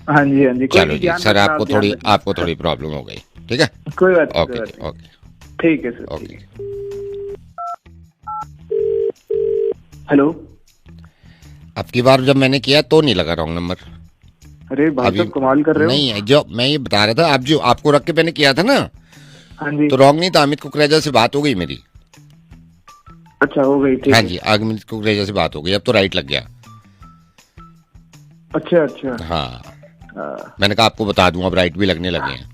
Speaker 7: हाँ जी, हाँ जी, कोई
Speaker 1: चलो
Speaker 7: नहीं,
Speaker 1: जी
Speaker 7: ध्यान
Speaker 1: सर,
Speaker 7: रखना, आप ध्यान रखना।
Speaker 1: आपको थोड़ी प्रॉब्लम हो गई, ठीक है।
Speaker 7: कोई बात नहीं,
Speaker 1: ओके
Speaker 7: कोई
Speaker 1: जी,
Speaker 7: बात नहीं।
Speaker 1: ओके,
Speaker 7: ठीक है सर, ठीक
Speaker 1: ओके।
Speaker 7: है। हेलो।
Speaker 1: अब की बार जब मैंने किया तो नहीं लगा रॉन्ग नंबर।
Speaker 7: अरे भाई
Speaker 1: अभी
Speaker 7: साहब, कमाल कर रहे हो।
Speaker 1: नहीं, जो मैं ये बता रहा था, आप जो आपको रख के मैंने किया था ना,
Speaker 7: हाँ जी।
Speaker 1: तो रॉन्ग नहीं था। अमित कुकरेजा से बात हो गई मेरी।
Speaker 7: अच्छा, हो गई, ठीक
Speaker 1: हाँ
Speaker 7: है।
Speaker 1: जी, अमित कुकरेजा से बात हो गई, अब तो राइट लग गया।
Speaker 7: अच्छा अच्छा।
Speaker 1: हाँ, मैंने कहा आपको बता दूं, अब राइट भी लगने लगे हैं।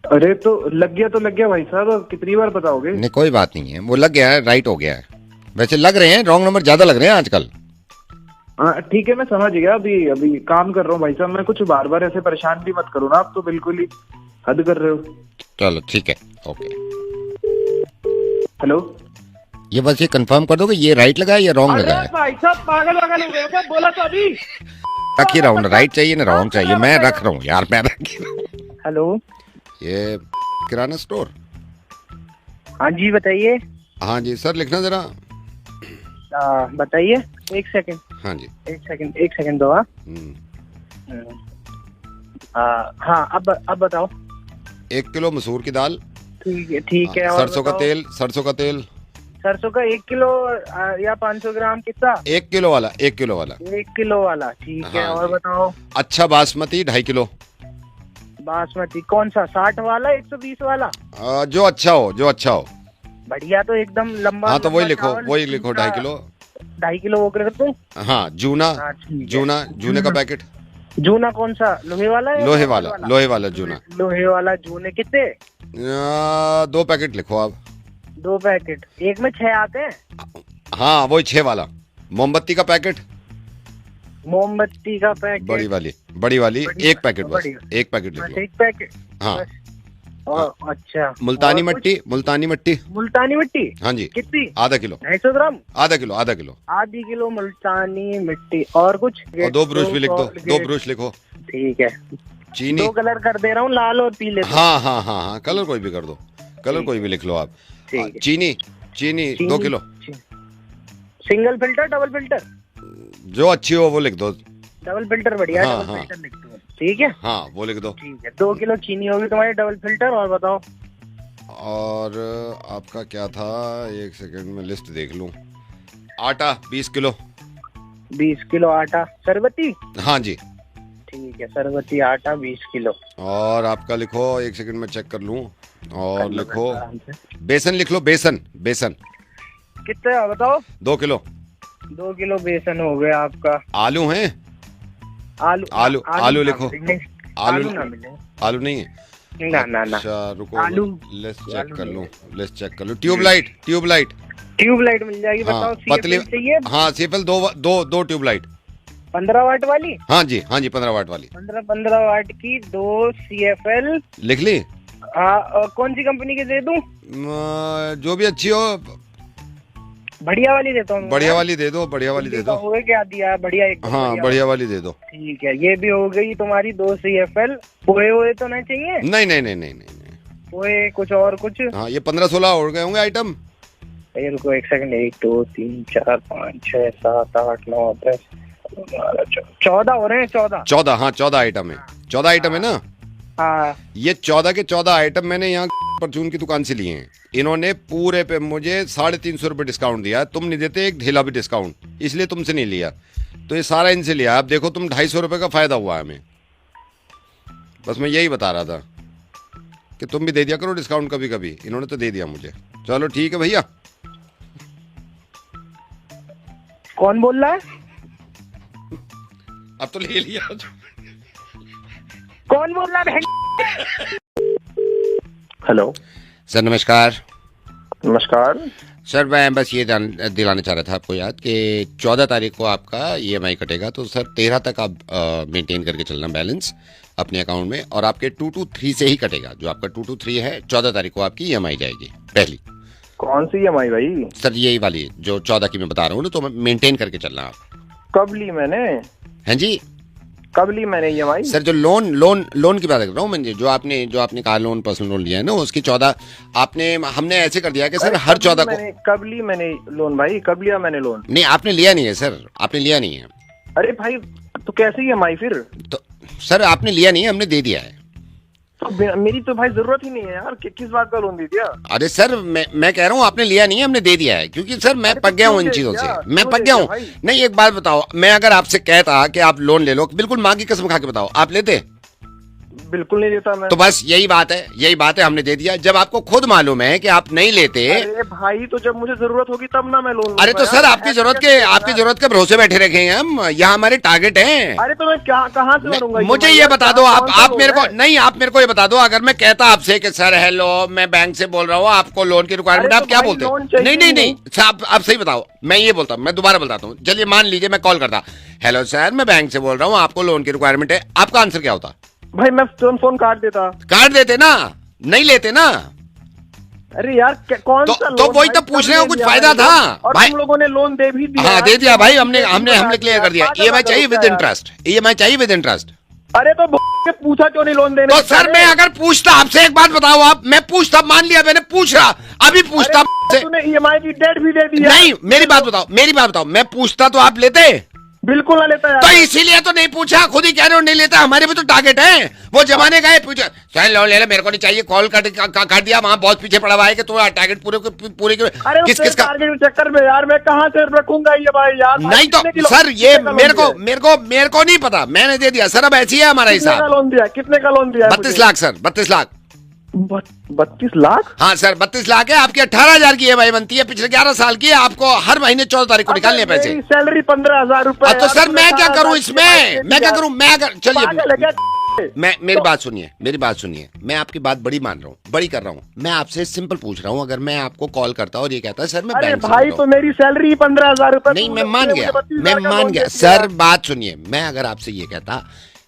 Speaker 7: अरे तो लग गया भाई साहब, अब कितनी बार बताओगे?
Speaker 1: नहीं, कोई बात नहीं है, वो लग गया है, राइट हो गया है। वैसे लग रहे हैं रॉन्ग नंबर, ज्यादा लग रहे हैं आजकल।
Speaker 7: हाँ ठीक है, मैं समझ गया। अभी अभी काम कर रहा हूँ भाई साहब, मैं कुछ बार बार ऐसे परेशान भी मत करो ना, आप तो बिल्कुल ही हद कर रहे हो।
Speaker 1: चलो ठीक है, ओके।
Speaker 7: हेलो।
Speaker 1: ये बस ये कंफर्म कर दो कि ये राइट लगा है या रॉन्ग लगा है।
Speaker 7: भाई साहब, पागल वागल हो गए क्या? बोला तो अभी।
Speaker 1: रख ही रहा हूँ, राइट चाहिए ना रॉन्ग चाहिए, मैं रख रहा हूँ यार, मैं रख ही रहा हूँ।
Speaker 7: हेलो।
Speaker 1: ये किराना स्टोर।
Speaker 7: हाँ जी, बताइए।
Speaker 1: हाँ जी सर, लिखना जरा।
Speaker 7: बताइए, एक सेकंड।
Speaker 1: हाँ जी।
Speaker 7: एक सेकंड दो। हाँ, अब बताओ।
Speaker 1: 1 किलो मसूर की दाल।
Speaker 7: ठीक है। और
Speaker 1: सरसों का
Speaker 7: बताओ।
Speaker 1: तेल, सरसों का तेल।
Speaker 7: सरसों का 1 किलो या 500 ग्राम, कितना?
Speaker 1: 1 किलो वाला, 1 किलो वाला।
Speaker 7: 1 किलो वाला, ठीक है।
Speaker 1: हाँ
Speaker 7: और
Speaker 1: जी।
Speaker 7: बताओ।
Speaker 1: अच्छा बासमती 2.5 किलो।
Speaker 7: बासमती कौन सा, 60 वाला, 120 वाला?
Speaker 1: जो अच्छा हो, जो अच्छा हो।
Speaker 7: बढ़िया, तो एकदम लंबा।
Speaker 1: हाँ, तो वही
Speaker 7: लंबा
Speaker 1: लिखो,
Speaker 7: चावल,
Speaker 1: वही लिखो, 2.5 किलो।
Speaker 7: 2.5 किलो वो कर दूं?
Speaker 1: हाँ, जूना।
Speaker 7: हाँ, ठीक है।
Speaker 1: जूने का पैकेट।
Speaker 7: जूना कौन सा, लोहे वाला है?
Speaker 1: लोहे वाला जूना।
Speaker 7: लोहे वाला जूने कितने?
Speaker 1: 2 पैकेट लिखो आप।
Speaker 7: 2 पैकेट, एक में 6 आते हैं।
Speaker 1: हाँ, वही 6 वाला। मोमबत्ती का पैकेट।
Speaker 7: मोमबत्ती का पैकेट।
Speaker 1: बड़ी वाली
Speaker 7: बड़ी
Speaker 1: 1 पैकेट बस,
Speaker 7: बड़ी।
Speaker 1: 1 पैकेट लिख
Speaker 7: बस
Speaker 1: लो।
Speaker 7: 1 पैकेट।
Speaker 1: हाँ।
Speaker 7: बस। और अच्छा,
Speaker 1: मुल्तानी
Speaker 7: और कुछ?
Speaker 1: मिट्टी, मुल्तानी मिट्टी।
Speaker 7: मुल्तानी मिट्टी
Speaker 1: हाँ जी,
Speaker 7: कितनी?
Speaker 1: आधा किलो।
Speaker 7: 250 ग्राम।
Speaker 1: आधा किलो, आधा किलो।
Speaker 7: आधी किलो मुल्तानी मिट्टी। और कुछ?
Speaker 1: और 2 ब्रुश भी लिख दो, 2
Speaker 7: गेट।
Speaker 1: ब्रुश लिखो।
Speaker 7: ठीक है।
Speaker 1: चीनी।
Speaker 7: 2 कलर कर दे रहा हूँ, लाल और पीले।
Speaker 1: हाँ हाँ हाँ हाँ, कलर कोई भी कर दो, कलर कोई भी लिख लो आप।
Speaker 7: ठीक है।
Speaker 1: चीनी 2 kilo.
Speaker 3: Single filter double filter?
Speaker 1: जो अच्छी हो वो लिख दो।
Speaker 3: डबल फिल्टर बढ़िया है,
Speaker 1: हाँ,
Speaker 3: डबल
Speaker 1: हाँ।
Speaker 3: फिल्टर लिख दो। ठीक है,
Speaker 1: हाँ वो लिख दो।
Speaker 3: ठीक है। 2 किलो चीनी होगी तुम्हारी डबल फिल्टर। और बताओ।
Speaker 1: और आपका क्या था, एक सेकंड में लिस्ट देख लूं। आटा 20 किलो।
Speaker 3: 20 किलो आटा। सरबती?
Speaker 1: हाँ जी।
Speaker 3: ठीक है, सरबती आटा 20 किलो।
Speaker 1: और आपका लिखो, एक सेकंड में चेक कर लूं। और
Speaker 3: कर लो
Speaker 1: लिखो
Speaker 3: आराम से।
Speaker 1: बेसन, लिख लो बेसन। बेसन
Speaker 3: कितना बताओ?
Speaker 1: 2 किलो।
Speaker 3: 2 किलो बेसन हो गया आपका।
Speaker 1: आलू हैं?
Speaker 3: आलू
Speaker 1: आलू
Speaker 3: ना
Speaker 1: लिखो।
Speaker 3: मिले।
Speaker 1: आलू
Speaker 3: आलू ना मिले।
Speaker 1: आलू नहीं है?
Speaker 3: ना ना ना।
Speaker 1: अच्छा रुको,
Speaker 3: आलू।
Speaker 1: लिस्ट चेक
Speaker 3: आलू
Speaker 1: कर
Speaker 3: नहीं
Speaker 1: लूं। लिस्ट चेक कर लूं। Tubelight, tubelight.
Speaker 3: ट्यूबलाइट मिल जाएगी।
Speaker 1: हाँ
Speaker 3: बताओ
Speaker 1: पतली।
Speaker 3: CFL चाहिए?
Speaker 1: हाँ सीएफएल दो ट्यूबलाइट।
Speaker 3: 15 वाट वाली?
Speaker 1: हाँ जी, हाँ जी 15 वाट वाली।
Speaker 3: 15 वाट की 2 CFL।
Speaker 1: लिख ली?
Speaker 3: हाँ। कौन सी कंपनी की दे दूं?
Speaker 1: जो भी अच्छी हो।
Speaker 3: बढ़िया वाली देता हूँ।
Speaker 1: बढ़िया वाली दे दो, बढ़िया वाली दे दो।
Speaker 3: हो गया, क्या दिया है? बढ़िया एक।
Speaker 1: हाँ बढ़िया वाली दे दो।
Speaker 3: ठीक है, ये भी हो गई तुम्हारी 2 CFL। पोहे वोहे तो नहीं चाहिए?
Speaker 1: नहीं नहीं नहीं नहीं नहीं।
Speaker 3: पोहे कुछ और कुछ?
Speaker 1: हाँ ये 15-16 हो गए होंगे आइटम।
Speaker 3: ये रुको एक सेकंड। 1 2 3 4 5 6 7 8 9 10 14 हो रहे हैं। 14।
Speaker 1: हाँ 14 आइटम है। 14 आइटम है ना?
Speaker 3: हाँ।
Speaker 1: ये 14 के 14 आइटम मैंने यहाँ परचून की दुकान से लिए हैं। इन्होंने पूरे पे मुझे 350 रुपये डिस्काउंट दिया है। तुम नहीं देते एक ढीला भी डिस्काउंट, इसलिए तुमसे नहीं लिया। तो ये सारा इनसे लिया। अब देखो तुम 250 रुपये का फायदा हुआ है हमें। बस मैं यही बता रहा था कि तुम भी दे दिया करो डिस्काउंट कभी कभी। इन्होंने तो दे दिया मुझे। चलो ठीक है भैया।
Speaker 3: कौन बोल रहा है?
Speaker 1: अब तो ले लिया।
Speaker 3: कौन बोल रहा है?
Speaker 4: हेलो
Speaker 1: सर नमस्कार।
Speaker 4: नमस्कार।
Speaker 1: सर मैं बस ये दिलाना चाह रहा था आपको याद कि 14 तारीख को आपका EMI कटेगा। तो सर 13 तक आप मेंटेन करके चलना बैलेंस अपने अकाउंट में। और आपके 223 से ही कटेगा। जो आपका 223 है 14 तारीख को आपकी EMI जाएगी पहली।
Speaker 4: कौन सी EMI भाई?
Speaker 1: सर यही वाली जो 14 की मैं बता रहा हूँ ना, तो मेंटेन करके चलना आप।
Speaker 4: कब ली मैंने?
Speaker 1: हैं जी?
Speaker 4: कब ली मैंने EMI?
Speaker 1: सर जो लोन की बात कर रहा हूँ मैं। जो आपने कार लोन, पर्सनल लोन लिया है ना, उसकी 14 हमने ऐसे कर दिया कि सर हर 14 को।
Speaker 4: कब ली मैंने लोन भाई? कब लिया मैंने लोन?
Speaker 1: नहीं आपने लिया नहीं है सर, आपने लिया नहीं है।
Speaker 4: अरे भाई तो कैसे EMI फिर?
Speaker 1: तो सर आपने लिया नहीं है, हमने दे दिया है।
Speaker 4: तो मेरी तो भाई जरूरत ही नहीं है यार। किस बात का लोन दे दिया?
Speaker 1: अरे सर मैं कह रहा हूँ आपने लिया नहीं है, हमने दे दिया है। क्योंकि सर मैं पक गया हूँ इन चीजों से। मैं पक गया हूँ। नहीं एक बात बताओ, मैं अगर आपसे कहता कि आप लोन ले लो, बिल्कुल माँ की कसम खा के बताओ, आप लेते?
Speaker 4: बिल्कुल नहीं देता मैं।
Speaker 1: तो बस यही बात है, हमने दे दिया। जब आपको खुद मालूम है कि आप नहीं लेते।
Speaker 4: अरे भाई तो जब मुझे जरूरत होगी तब ना मैं लोन लूंगा।
Speaker 1: अरे तो सर आपकी जरूरत के भरोसे बैठे रखे हैं हम। यहाँ हमारे टारगेट हैं।
Speaker 4: अरे तो मैं कहाँ से भरूंगा?
Speaker 1: मुझे ये बता दो आप मेरे को नहीं, आप मेरे को ये बता दो, अगर मैं कहता आपसे कि सर हेलो मैं बैंक से बोल रहा हूँ, आपको लोन की रिक्वायरमेंट, आप क्या बोलते? नहीं आप सही बताओ। मैं ये बोलता हूँ, मैं दोबारा बताता हूँ। चलिए मान लीजिए मैं कॉल करता, हेलो सर मैं बैंक से बोल रहा हूँ, आपको लोन की रिक्वायरमेंट है, आपका आंसर क्या होता?
Speaker 4: भाई मैं फोन काट देते
Speaker 1: ना, नहीं लेते ना।
Speaker 4: अरे यार कौन सा
Speaker 1: तो वही तो पूछ रहे हो, कुछ फायदा था
Speaker 4: और
Speaker 1: भाई?
Speaker 4: तुम लोगों ने लोन दे भी दिया।
Speaker 1: हाँ दे दिया भाई, हमने क्लियर कर दिया। EMI चाहिए विद इंटरेस्ट, EMI चाहिए विद इंटरेस्ट।
Speaker 4: अरे तो पूछा क्यों नहीं लोन देने?
Speaker 1: तो सर मैं अगर पूछता आपसे, एक बात बताओ आप, मैं पूछता, मान लिया मैंने पूछ रहा, अभी पूछता
Speaker 4: तूने EMI की डेट भी दे दी।
Speaker 1: नहीं मेरी बात बताओ, मैं पूछता तो आप लेते?
Speaker 4: बिल्कुल ना लेता यार।
Speaker 1: तो इसीलिए तो नहीं पूछा, खुद ही कह रहे हो नहीं लेता। हमारे भी तो टारगेट है। वो जमाने गए पूछा सर लोन ले ले, मेरे को नहीं चाहिए, कॉल काट दिया, वहां बहुत पीछे पड़ा हुआ है कि तुम्हारा टारगेट पूरे किस का
Speaker 4: टारगेट के चक्कर में यार मैं कहाँ से रखूंगा ये भाई यार?
Speaker 1: नहीं तो सर ये मेरे को नहीं पता, मैंने दे दिया सर। अब ऐसी है हमारा हिसाब।
Speaker 4: लोन दिया? कितने का लोन दिया?
Speaker 1: 32 लाख सर, 32 लाख।
Speaker 4: 32 लाख?
Speaker 1: हाँ सर 32 लाख है। आपकी 18,000 की EMI बनती है, पिछले 11 साल की है। आपको हर महीने 14 तारीख को निकालने पैसे।
Speaker 4: सैलरी 15,000 रुपए।
Speaker 1: तो सर मैं क्या करूं इसमें? मैं क्या करूं? मैं अगर चलिए मेरी बात सुनिए। मैं आपकी बात बड़ी मान रहा हूँ, बड़ी कर रहा हूँ। मैं आपसे सिंपल पूछ रहा हूँ, अगर मैं आपको कॉल करता और ये कहता सर मैं बैंक से
Speaker 4: भाई तो मेरी सैलरी 15,000 रुपए।
Speaker 1: नहीं मैं मान गया सर। बात सुनिए, मैं अगर आपसे ये कहता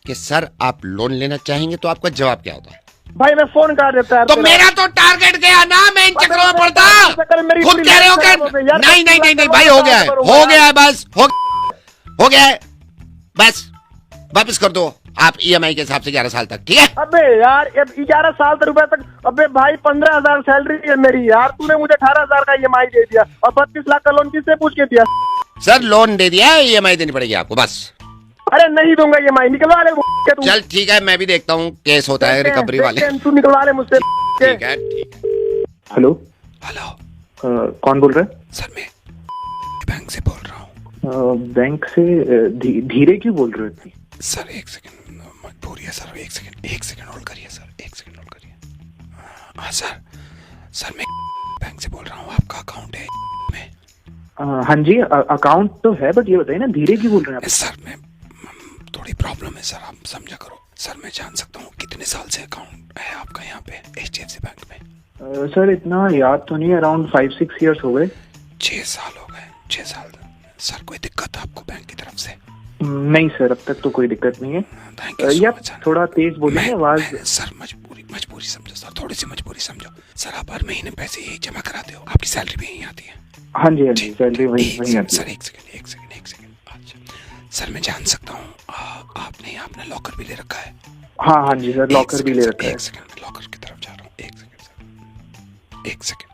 Speaker 1: कि सर आप लोन लेना चाहेंगे तो आपका जवाब क्या होता?
Speaker 4: भाई मैं फोन कर देता है।
Speaker 1: तो मेरा तो टारगेट गया ना, मैं इन चक्रों में पड़ता। खुद कह रहे हो क्या? नहीं भाई हो गया है बस, हो गया है बस। वापस कर दो आप EMI के हिसाब से 11 साल तक, ठीक है?
Speaker 4: अबे यार 11 साल तक रुपए तक। अबे भाई 15,000 सैलरी है मेरी यार, तूने मुझे 18,000 का EMI दे दिया और 32 लाख का लोन किससे पूछ के दिया?
Speaker 1: सर लोन दे दिया, EMI देनी पड़ेगी आपको बस।
Speaker 4: अरे नहीं दूंगा ये माई, निकलवा ले के तू।
Speaker 1: चल ठीक है, मैं भी देखता हूँ केस होता है रिकवरी वाले।
Speaker 4: तू निकलवा ले मुझसे।
Speaker 1: ठीक है ठीक है।
Speaker 7: हेलो,
Speaker 6: हेलो
Speaker 7: कौन बोल रहा है?
Speaker 6: सर मैं बैंक से बोल रहा हूँ।
Speaker 7: बैंक से धीरे क्यों बोल रहे हो इतनी?
Speaker 6: सर एक सेकंड, मजबूरी है सर, एक सेकंड होल्ड करिए सर, एक सेकंड होल्ड करिए। हाँ सर मैं बैंक से बोल रहा हूँ, आपका अकाउंट है में?
Speaker 7: हाँ जी, अकाउंट तो है, बट ये बताइए ना धीरे क्यों बोल रहे हैं आप?
Speaker 6: सर मैं थोड़ी प्रॉब्लम है सर, आप समझा करो। सर मैं जान सकता हूँ कितने साल से अकाउंट है आपका यहाँ पे HDFC बैंक में?
Speaker 7: सर इतना याद तो नहीं, अराउंड 5-6 ईयर्स हो गए।
Speaker 6: 6 साल हो गए, 6 साल। सर कोई दिक्कत आपको बैंक की तरफ से?
Speaker 7: नहीं सर, अब तक तो कोई दिक्कत नहीं है।
Speaker 6: थैंक यू
Speaker 7: या थोड़ा तेज बोलिए आवाज।
Speaker 6: सर मजबूरी समझो सर, थोड़ी सी मजबूरी समझो सर। आप हर महीने पैसे यही जमा कराते हो, आपकी सैलरी भी यहीं आती है?
Speaker 7: हाँ जी सैलरी वही आती
Speaker 6: सर
Speaker 7: है।
Speaker 6: एक सेकंड। अच्छा सर मैं जान सकता हूँ आपने अपना लॉकर भी ले रखा है?
Speaker 7: हाँ जी सर, लॉकर भी ले रखा है।
Speaker 6: एक सेकंड, लॉकर की तरफ जा रहा हूँ, एक सेकंड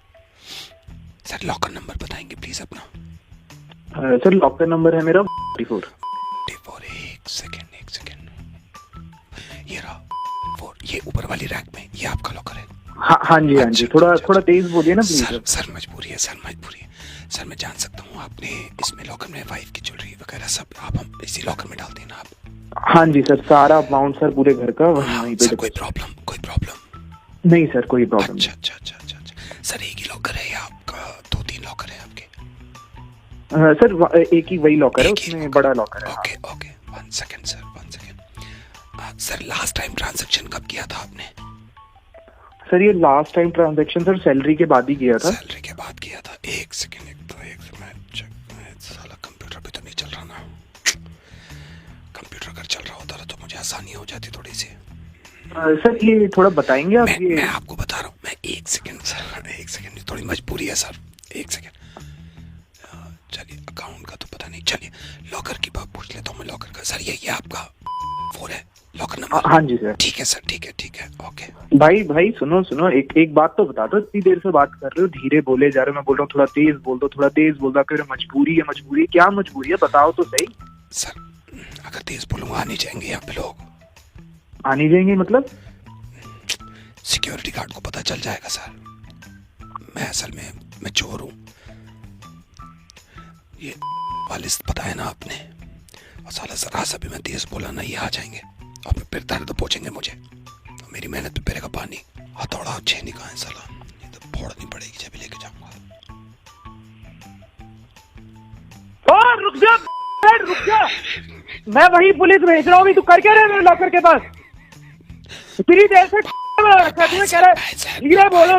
Speaker 6: सर। लॉकर नंबर बताएंगे प्लीज अपना?
Speaker 7: सर लॉकर नंबर है मेरा 44।
Speaker 6: एक सेकंड ये रहा 4, ये ऊपर वाली रैक में, ये आपका लॉकर है?
Speaker 7: हाँ जी, थोड़ा तेज बोलिए ना प्लीज।
Speaker 6: सर मजबूरी है सर, मैं जान सकता हूँ आपने इसमें लॉकर में वाइफ की ज्वेलरी वगैरह सब आप हम इसी लॉकर में डाल देना आप?
Speaker 7: हाँ जी सर, सारा अमाउंट सर पूरे घर का वहीं पे।
Speaker 6: सर कोई प्रॉब्लम?
Speaker 7: नहीं सर, कोई प्रॉब्लम नहीं।
Speaker 6: अच्छा सर एक ही लॉकर है या आपका 2-3 लॉकर है आपके?
Speaker 7: सर एक ही वही लॉकर है, उसमें बड़ा लॉकर है।
Speaker 6: Okay 1 second sir. Sir last time transaction कब किया था आपने?
Speaker 7: सर ये last time transaction sir salary के बाद ही किया था।
Speaker 6: सैलरी के बाद किया था? एक सेकंड साला कंप्यूटर भी तो नहीं चल रहा ना। कंप्यूटर अगर चल रहा होता तो मुझे आसानी हो जाती थोड़ी सी।
Speaker 7: सर ये थोड़ा बताएंगे आप?
Speaker 6: मैं आपको बता रहा हूँ, मैं एक सेकंड थोड़ी मजबूरी है सर, एक सेकंड। चलिए अकाउंट का तो पता नहीं, चलिए लॉकर की बात पूछ लेता हूँ मैं लॉकर का। सर ये आपका 4 है लॉकर नंबर?
Speaker 7: हाँ जी सर।
Speaker 6: ठीक है सर, ठीक है ओके।
Speaker 7: भाई सुनो, एक बात तो बता दो, इतनी देर से बात कर रहे हो, धीरे बोले जा रहे हो, मैं बोल रहा हूँ थोड़ा तेज बोल दो, कह रहे मजबूरी है, क्या मजबूरी है बताओ तो सही।
Speaker 6: सर अगर तेज बोलूंगा आने जाएंगे यहाँ पे लोग?
Speaker 7: आने जाएंगे मतलब?
Speaker 6: सिक्योरिटी गार्ड को पता चल जाएगा सर। मैं असल में मैं चोर हूँ, ये वालिद पता है ना आपने, और साला जरा सा भी मैं तेज बोला ना ये आ जाएंगे और फिर दर्द पहुंचेंगे मुझे, तो मेरी मेहनत पे पेरेगा पानी। हथौड़ा और छेनी कहाँ है साला, ये तो फोड़नी पड़ेगी जब लेके जाऊंगा।
Speaker 3: रुक जा, मैं वही पुलिस भेज रहा हूँ, तू कर क्या रहे मेरे लॉकर के पास? इतनी देर से रखा तुम्हें, कह रहा धीरे बोलो।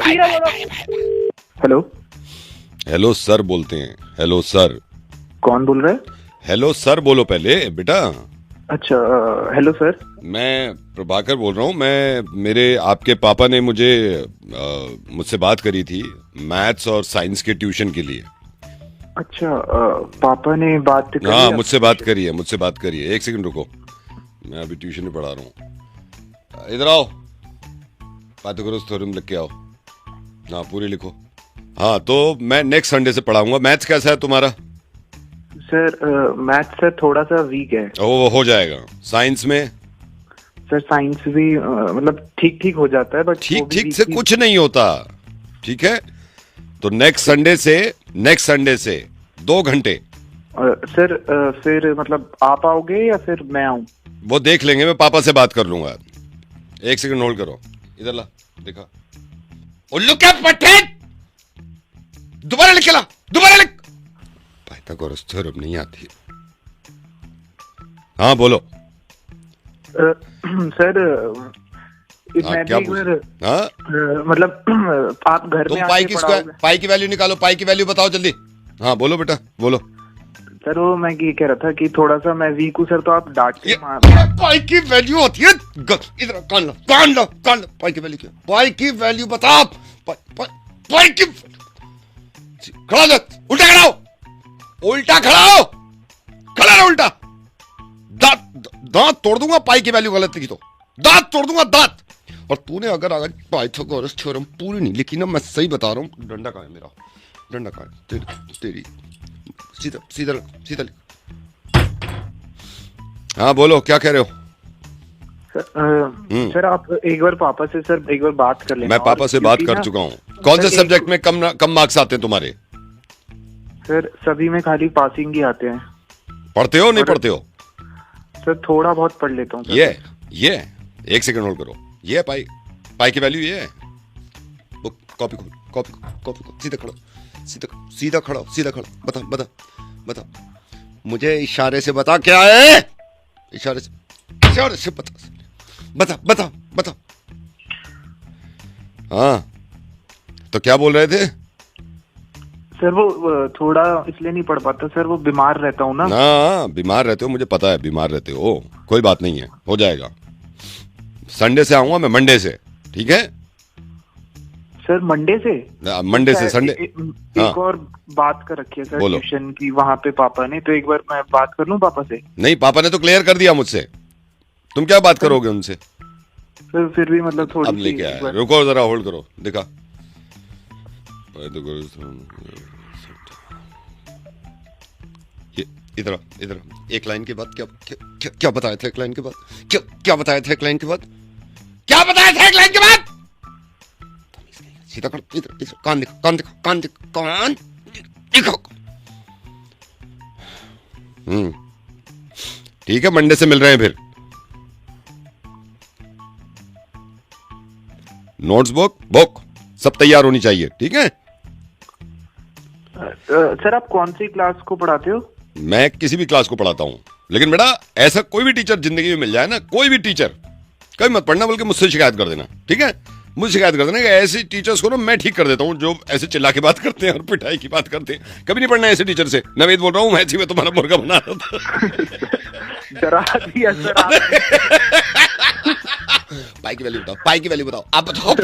Speaker 1: हेलो सर बोलते हैं। Hello sir.
Speaker 7: कौन बोल रहा है?
Speaker 1: हेलो सर बोलो पहले बेटा।
Speaker 7: अच्छा हेलो सर।
Speaker 1: मैं प्रभाकर बोल रहा हूँ। मेरे आपके पापा ने मुझसे बात करी थी मैथ्स और साइंस के ट्यूशन के लिए।
Speaker 7: अच्छा पापा ने बात करी?
Speaker 1: हाँ मुझसे बात करी है। एक सेकंड रुको, मैं अभी ट्यूशन में पढ़ा रहा हूँ। इधर आओ, पाइथागोरस थ्योरम लिख के आओ। हाँ पूरी लिखो। हाँ तो मैं नेक्स्ट संडे से पढ़ाऊंगा। मैथ्स कैसा है तुम्हारा?
Speaker 7: सर मैथ्स सर थोड़ा सा वीक है।
Speaker 1: वो हो जाएगा। साइंस में?
Speaker 7: सर साइंस भी मतलब ठीक हो जाता है, बट
Speaker 1: ठीक से कुछ नहीं होता। ठीक है, तो नेक्स्ट संडे से 2 घंटे।
Speaker 7: सर फिर मतलब आप आओगे या फिर मैं आऊं?
Speaker 1: वो देख लेंगे, मैं पापा से बात कर लूंगा। एक सेकंड होल्ड करो, इधर ला, देखा उल्लू क्या पट्टे, दोबारा लिख के ला, दोबारा लिख। पाइथागोरस थ्योरम नहीं आती। हाँ बोलो।
Speaker 7: सर मैं
Speaker 1: क्या
Speaker 7: भी
Speaker 1: हाँ?
Speaker 7: मतलब आप घर
Speaker 1: तुम
Speaker 7: में
Speaker 1: पाई की वैल्यू निकालो, पाई की वैल्यू बताओ जल्दी। हाँ बोलो बेटा बोलो।
Speaker 7: सर वो मैं ये कह रहा था कि थोड़ा सा मैं वीक हूँ सर, तो आप डांट के
Speaker 1: पाई की वैल्यू होती है, इधर कान लो पाई की वैल्यू क्या? पाई की वैल्यू बता। पाई की खड़ा हो, उल्टा खड़ा हो, खड़ा रहो उल्टा। दांत तोड़ दूंगा पाई की वैल्यू गलत लिखी तो, दांत तोड़ दूंगा दांत। और तूने अगर पाइथागोरस थ्योरम पूरी नहीं लिखी ना, मैं सही बता रहा हूँ। डंडा कहाँ है मेरा? डंडा कहाँ है? तेरी सीधा सीधा सीधा लिखो। हाँ बोलो, क्या कह रहे हो?
Speaker 7: सर आप एक बार पापा से सर एक बार बात कर लेना।
Speaker 1: मैं पापा से बात कर चुका हूँ। कौन से
Speaker 7: सर,
Speaker 1: सब्जेक्ट में कम मार्क्स आते हैं तुम्हारे?
Speaker 7: सर सभी में खाली पासिंग ही आते हैं।
Speaker 1: पढ़ते हो नहीं पढ़ते हो?
Speaker 7: सर थोड़ा बहुत पढ़ लेता हूँ सर।
Speaker 1: ये एक सेकंड होल्ड करो। ये पाई की वैल्यू ये है। बुक कॉपी खोल, सीधा खड़ो, सीधा खड़ो, बता मुझे इशारे से बता क्या है। इशारे से बता। हाँ तो क्या बोल रहे थे?
Speaker 7: सर वो थोड़ा इसलिए नहीं पढ़ पाता सर, वो बीमार रहता हूँ ना।
Speaker 1: बीमार रहते हो, मुझे पता है बीमार रहते हो। कोई बात नहीं है, हो जाएगा। संडे से आऊंगा मैं, मंडे से, ठीक है?
Speaker 7: सर मंडे से
Speaker 1: संडे।
Speaker 7: एक और बात कर रखी है सर ट्यूशन की वहाँ पे पापा ने, तो एक बार मैं बात कर लूँ पापा से?
Speaker 1: नहीं, पापा ने तो क्लियर कर दिया मुझसे। तुम क्या बात करोगे उनसे?
Speaker 7: सर फिर भी मतलब थोड़ी
Speaker 1: अब लेके आया, रुको जरा, होल्ड करो, दिखा। इधर एक लाइन के बाद क्या बताया था? एक लाइन के बाद क्या बताया था? एक लाइन के बाद क्या बताया था? एक लाइन के बाद सीधा कर, इधर कान दिखो। ठीक है, मंडे से मिल रहे हैं फिर। नोट्स बुक सब तैयार होनी चाहिए, ठीक है?
Speaker 7: सर आप कौन सी क्लास को पढ़ाते हो?
Speaker 1: मैं किसी भी क्लास को पढ़ाता हूं, लेकिन बेटा ऐसा कोई भी टीचर जिंदगी में मिल जाए ना, कोई भी टीचर, कभी मत पढ़ना, बल्कि मुझसे शिकायत कर देना, ठीक है? मुझे शिकायत कर देना कि ऐसे टीचर्स को ना मैं ठीक कर देता हूं जो ऐसे चिल्ला के बात करते हैं और पिटाई की बात करते हैं। कभी नहीं पढ़ना ऐसे टीचर से। नवेद बोल रहा हूं, मैच में तुम्हारा मुर्गा बना रहा था।
Speaker 7: डरा दिया सर
Speaker 1: पाई की वैल्यू बताओ, आप बताओ।